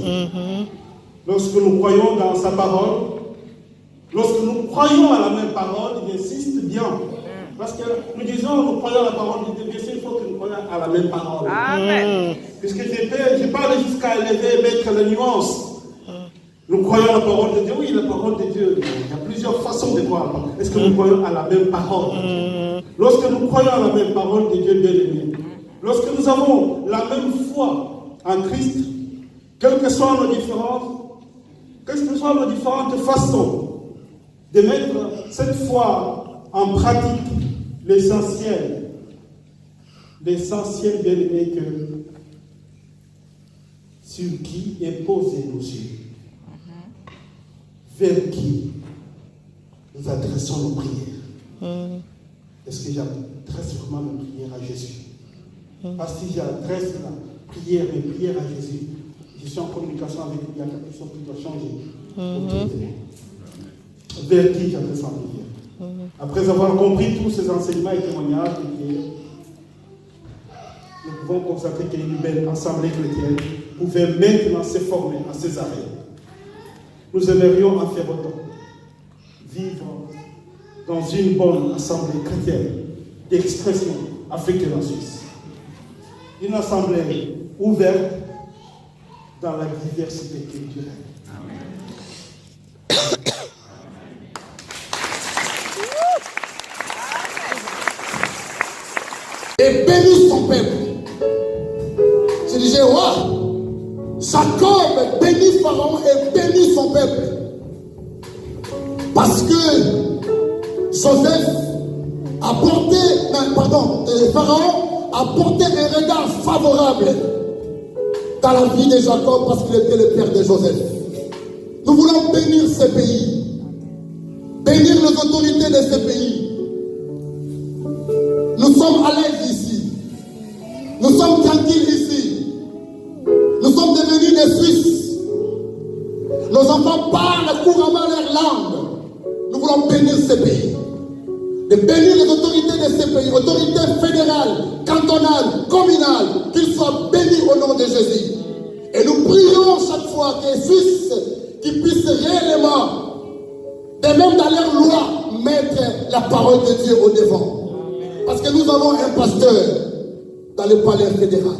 A: Lorsque nous croyons dans sa parole, lorsque nous croyons à la même parole, il insiste bien. Parce que nous disons, nous croyons à la parole de Dieu, bien sûr, il faut que nous croyions à la même parole.
C: Amen.
A: Puisque je parle jusqu'à élever, mettre les nuances. Nous croyons à la parole de Dieu. Oui, la parole de Dieu, il y a plusieurs façons de croire. Est-ce que nous croyons à la même parole? Lorsque nous croyons à la même parole de Dieu bien-aimé, lorsque nous avons la même foi en Christ, quelles que soient nos différentes façons de mettre cette foi en pratique, l'essentiel bien-aimé, que sur qui est posé nos yeux, vers qui nous adressons nos prières. Est-ce que j'adresse vraiment mes prières à Jésus? Parce que si j'adresse mes prières à Jésus, je suis en communication avec lui, il y a quelque chose qui doit changer. Vers qui j'adresse ma prière? Après avoir compris tous ces enseignements et témoignages, nous pouvons constater qu'une belle assemblée chrétienne pouvait maintenant se former à Césarée. Nous aimerions en faire autant. Vivre dans une bonne assemblée chrétienne d'expression africaine en Suisse. Une assemblée ouverte dans la diversité culturelle.
D: Et bénit son peuple. Je disais, Jacob bénit Pharaon et bénit son peuple. Parce que Joseph a porté, Pharaon a porté un regard favorable dans la vie de Jacob parce qu'il était le père de Joseph. Nous voulons bénir ce pays, bénir les autorités de ce pays. Nous sommes à l'aise ici. Nous sommes tranquilles ici. Nous sommes devenus des Suisses. Nos enfants parlent couramment leur langue. Nous voulons bénir ce pays. De bénir les autorités de ce pays, autorités fédérales, cantonales, communales, qu'ils soient bénis au nom de Jésus. Et nous prions chaque fois que les Suisses qui puissent réellement, de même dans leur loi, mettre la parole de Dieu au devant. Parce que nous avons un pasteur dans le palais fédéral.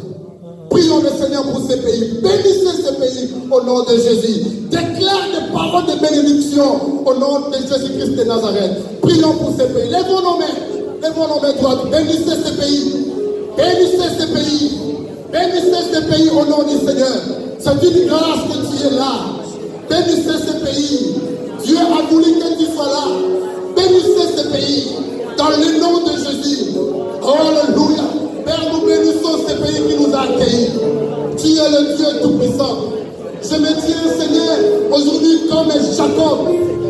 D: Prions le Seigneur pour ce pays. Bénissez ce pays au nom de Jésus. Déclare des paroles de bénédiction au nom de Jésus-Christ de Nazareth. Prions pour ce pays. Lèvons nos mains. Lèvons nos mains droites. Bénissez ce pays. Bénissez ce pays. Bénissez ce pays au nom du Seigneur. C'est une grâce que tu es là. Bénissez ce pays. Dieu a voulu que tu sois là. Bénissez ce pays. Dans le nom de Jésus. Alléluia. Père, nous bénissons ce pays qui nous a accueillis. Tu es le Dieu Tout-Puissant. Je me tiens, Seigneur, aujourd'hui comme Jacob,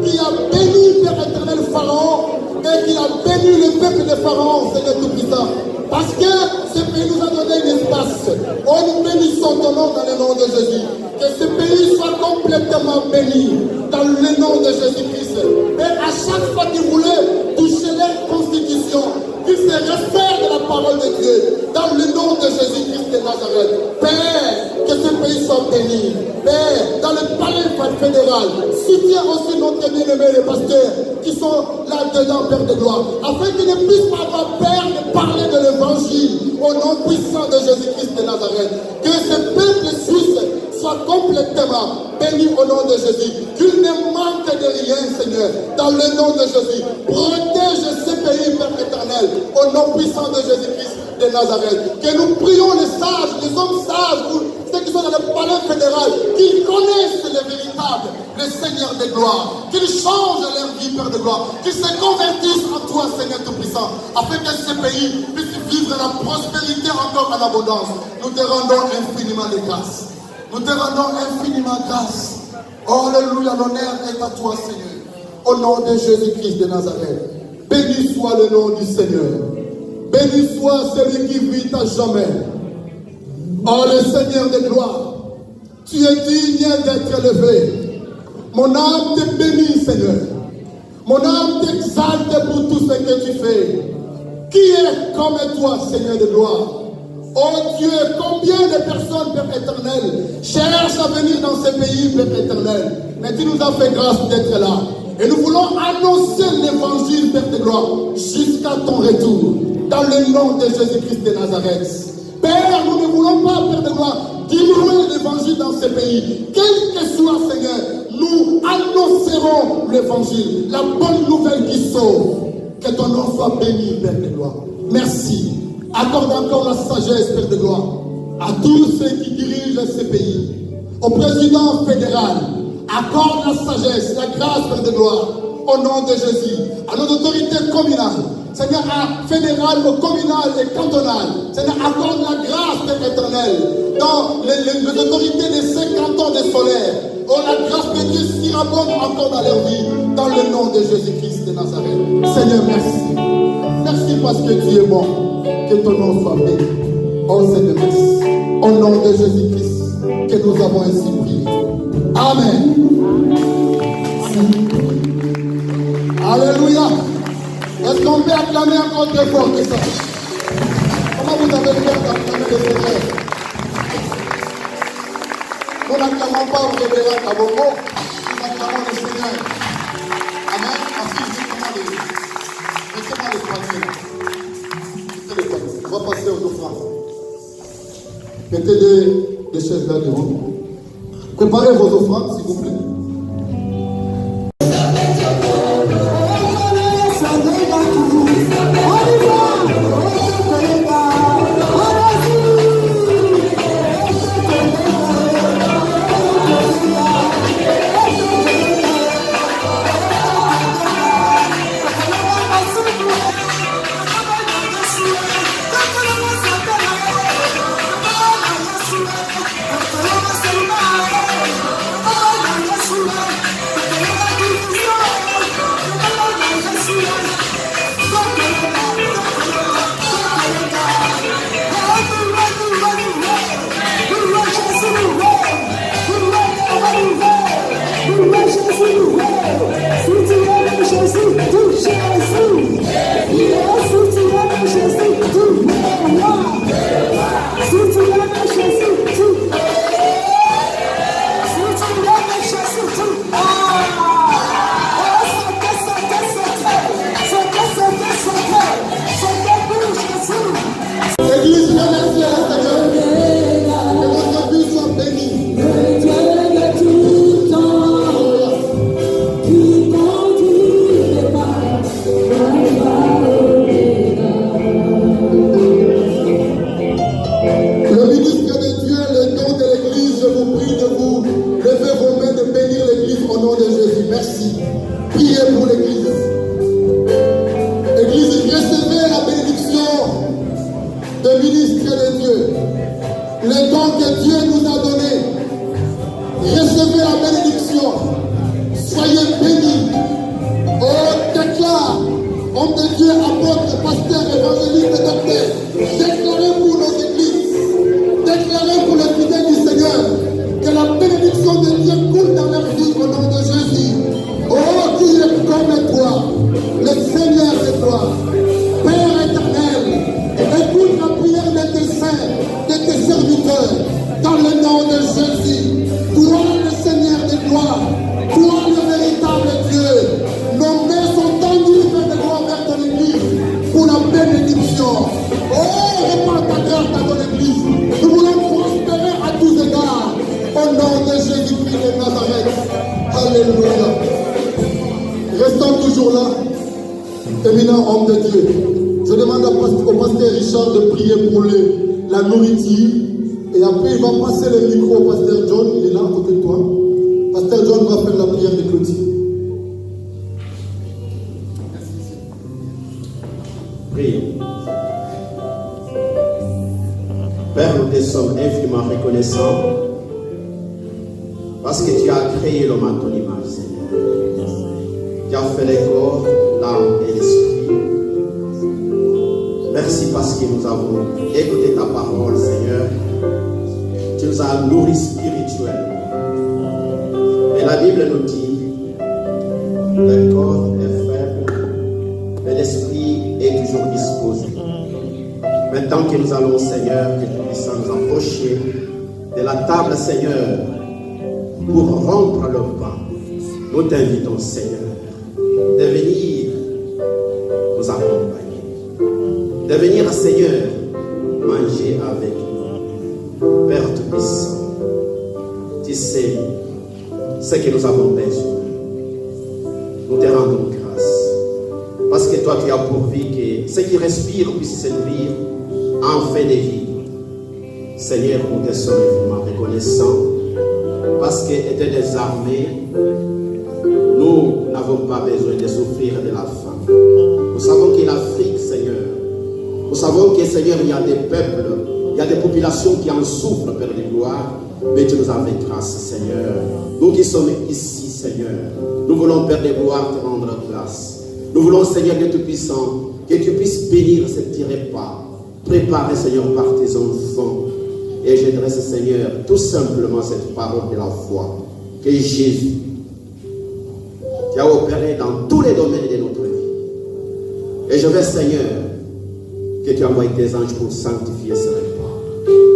D: qui a béni Père éternel Pharaon et qui a béni le peuple de Pharaon, Seigneur Tout-Puissant. Parce que ce pays nous a donné un espace. Oh, nous bénissons ton nom dans le nom de Jésus. Que ce pays soit complètement béni dans le nom de Jésus-Christ. Et à chaque fois qu'ils voulaient toucher leur constitution, qu'ils se réfèrent de la parole de Dieu dans le nom de Jésus-Christ de Nazareth. Père, que ce pays soit béni. Père, dans le palais fédéral, soutiens aussi notre bien-aimé les pasteurs qui sont là-dedans, Père de gloire, afin qu'ils ne puissent pas avoir peur de parler de l'évangile au nom puissant de Jésus-Christ de Nazareth. Que ce peuple suisse soit complètement béni au nom de Jésus. Qu'il ne manque de rien, Seigneur, dans le nom de Jésus. Protège ce pays, Père éternel, au nom puissant de Jésus-Christ de Nazareth. Que nous prions les sages, les hommes sages, ceux qui sont dans le palais fédéral, qu'ils connaissent le véritable, le Seigneur de gloire, qu'ils changent leur vie, Père de gloire, qu'ils se convertissent en toi, Seigneur Tout-Puissant, afin que ce pays puisse vivre la prospérité encore en abondance. Nous te rendons infiniment de grâce. Nous te rendons infiniment grâce. Oh, alléluia, l'honneur est à toi, Seigneur. Au nom de Jésus-Christ de Nazareth. Béni soit le nom du Seigneur. Béni soit celui qui vit à jamais. Oh, le Seigneur de gloire, tu es digne d'être élevé. Mon âme te bénit, Seigneur. Mon âme t'exalte pour tout ce que tu fais. Qui est comme toi, Seigneur de gloire? Oh Dieu, combien de personnes, Père éternel, cherchent à venir dans ce pays, Père éternel. Mais tu nous as fait grâce d'être là. Et nous voulons annoncer l'évangile, Père de gloire, jusqu'à ton retour. Dans le nom de Jésus-Christ de Nazareth. Père, nous ne voulons pas, Père de gloire, diminuer l'évangile dans ce pays. Quel que soit, Seigneur, nous annoncerons l'évangile, la bonne nouvelle qui sauve. Que ton nom soit béni, Père de gloire. Merci. Accorde encore la sagesse, Père de gloire, à tous ceux qui dirigent ce pays. Au président fédéral, accorde la sagesse, la grâce, Père de gloire, au nom de Jésus. À nos autorités communales, Seigneur, à fédéral, au communal et cantonal. Seigneur, accorde la grâce, Père éternel, dans les autorités des 5 cantons des solaires. Oh, la grâce de Dieu surabonde encore dans leur vie, dans le nom de Jésus-Christ de Nazareth. Seigneur, merci. Merci parce que tu es bon. Que ton nom soit béni. Oh Seigneur, merci. Au nom de Jésus-Christ, que nous avons ainsi prié. Amen. Alléluia. Est-ce qu'on peut acclamer encore très fort que ça? Comment vous avez fait d'acclamer le Seigneur? Nous n'acclamons pas au révérend Kabongo, nous acclamons le Seigneur. Amen. Ensuite, mettez-moi les poignets. On va passer aux offrandes. Mettez des chaises là devant. Préparez vos offrandes, s'il vous plaît.
E: Oh,
D: le Seigneur de gloire. Père éternel, écoute la prière de tes saints, de tes serviteurs, dans le nom de Jésus. Toi le Seigneur de gloire, toi le véritable Dieu. Nos mains sont tendues vers de gloire vers ton Église pour la bénédiction. Oh, répand ta grâce dans ton Église. Nous voulons prospérer à tous égards. Au nom de Jésus-Christ de Nazareth. Alléluia. Restons toujours là, éminent homme de Dieu. Je demande au pasteur Richard de prier pour la nourriture. Et après, il va passer le micro au pasteur John. Il est là à côté de toi. Pasteur John va faire la prière de clôture.
E: Prions. Père, nous te sommes infiniment reconnaissants parce que tu as créé l'homme à ton image, Seigneur. Tu as fait le corps, l'âme et l'esprit. Merci parce que nous avons écouté ta parole, Seigneur. Tu nous as nourris spirituellement. Et la Bible nous dit, le corps est faible, mais l'esprit est toujours disposé. Maintenant que nous allons, Seigneur, que tu puisses nous approcher de la table, Seigneur, pour rompre le pain, nous t'invitons, Seigneur, de venir nous accompagner, de venir, Seigneur, manger avec nous. Père Tout-Puissant, tu sais ce que nous avons besoin. Nous te rendons grâce, parce que toi, tu as pourvu que ceux qui respirent puissent se nourrir en fin de vie. Seigneur, nous te sommes vraiment reconnaissants, parce qu'étant des armées, nous n'avons pas besoin de souffrir de la faim. Nous savons que l'Afrique, Seigneur, nous savons que, Seigneur, il y a des peuples, il y a des populations qui en souffrent, Père de gloire, mais tu nous as fait grâce, Seigneur. Nous qui sommes ici, Seigneur, nous voulons, Père de gloire, te rendre grâce. Nous voulons, Seigneur Dieu Tout-Puissant, que tu puisses bénir ce petit repas, préparé, Seigneur, par tes enfants. Et je dresse, Seigneur, tout simplement cette parole de la foi, que Jésus, qui a opéré dans tous les domaines de notre vie. Et je veux, Seigneur, que tu envoies tes anges pour sanctifier ce repas.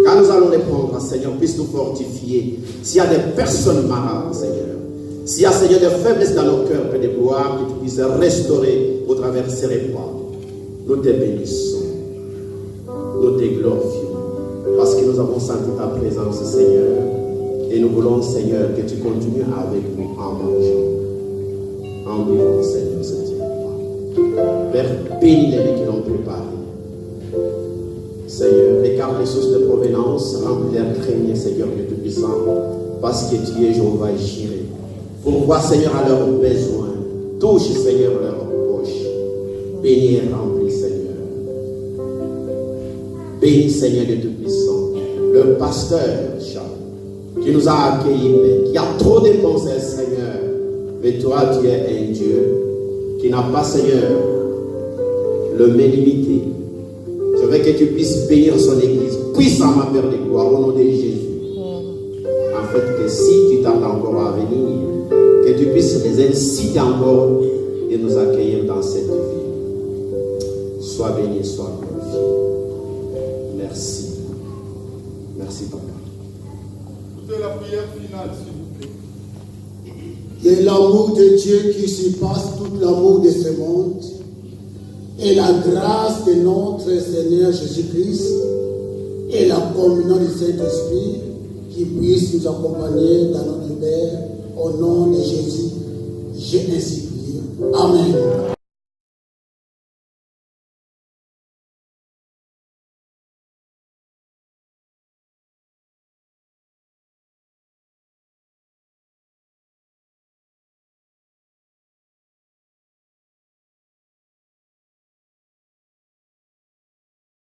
E: Quand nous allons les prendre, Seigneur, puisse nous fortifier. S'il y a des personnes malades, Seigneur, s'il y a, Seigneur, des faiblesses dans nos cœurs, Père de gloire, que tu puisses restaurer au travers de ces repas. Nous te bénissons. Nous te glorifions. Parce que nous avons senti ta présence, Seigneur. Et nous voulons, Seigneur, que tu continues avec nous en mangeant. En vivant, Seigneur, ce repas. Père, bénis les mecs qui l'ont préparé. Seigneur, écarte les sources de provenance, remplis leur craignée, Seigneur, Dieu Tout-Puissant, parce que tu es Jéhovah Jireh. Pourquoi, Seigneur, à leurs besoins, touche, Seigneur, leur poche. Bénis et remplis, Seigneur. Bénis, Seigneur, Dieu Tout-Puissant, le pasteur, Jacques, qui nous a accueillis, qui a trop dépensé, Seigneur. Mais toi, tu es un Dieu qui n'a pas, Seigneur, le main limité. Je veux que tu puisses bénir son église puissamment, Père de gloire, au nom de Jésus. En fait, que si tu tardes encore à venir, que tu puisses les inciter encore et nous accueillir dans cette vie. Sois béni, sois glorifié. Merci. Merci, Papa.
D: Écoutez la prière finale, s'il vous plaît. Que l'amour de Dieu qui surpasse tout l'amour de ce monde et la grâce de notre Seigneur Jésus-Christ et la communion du Saint-Esprit qui puisse nous accompagner dans notre Père. Au nom de Jésus, j'ai ainsi prié. Amen.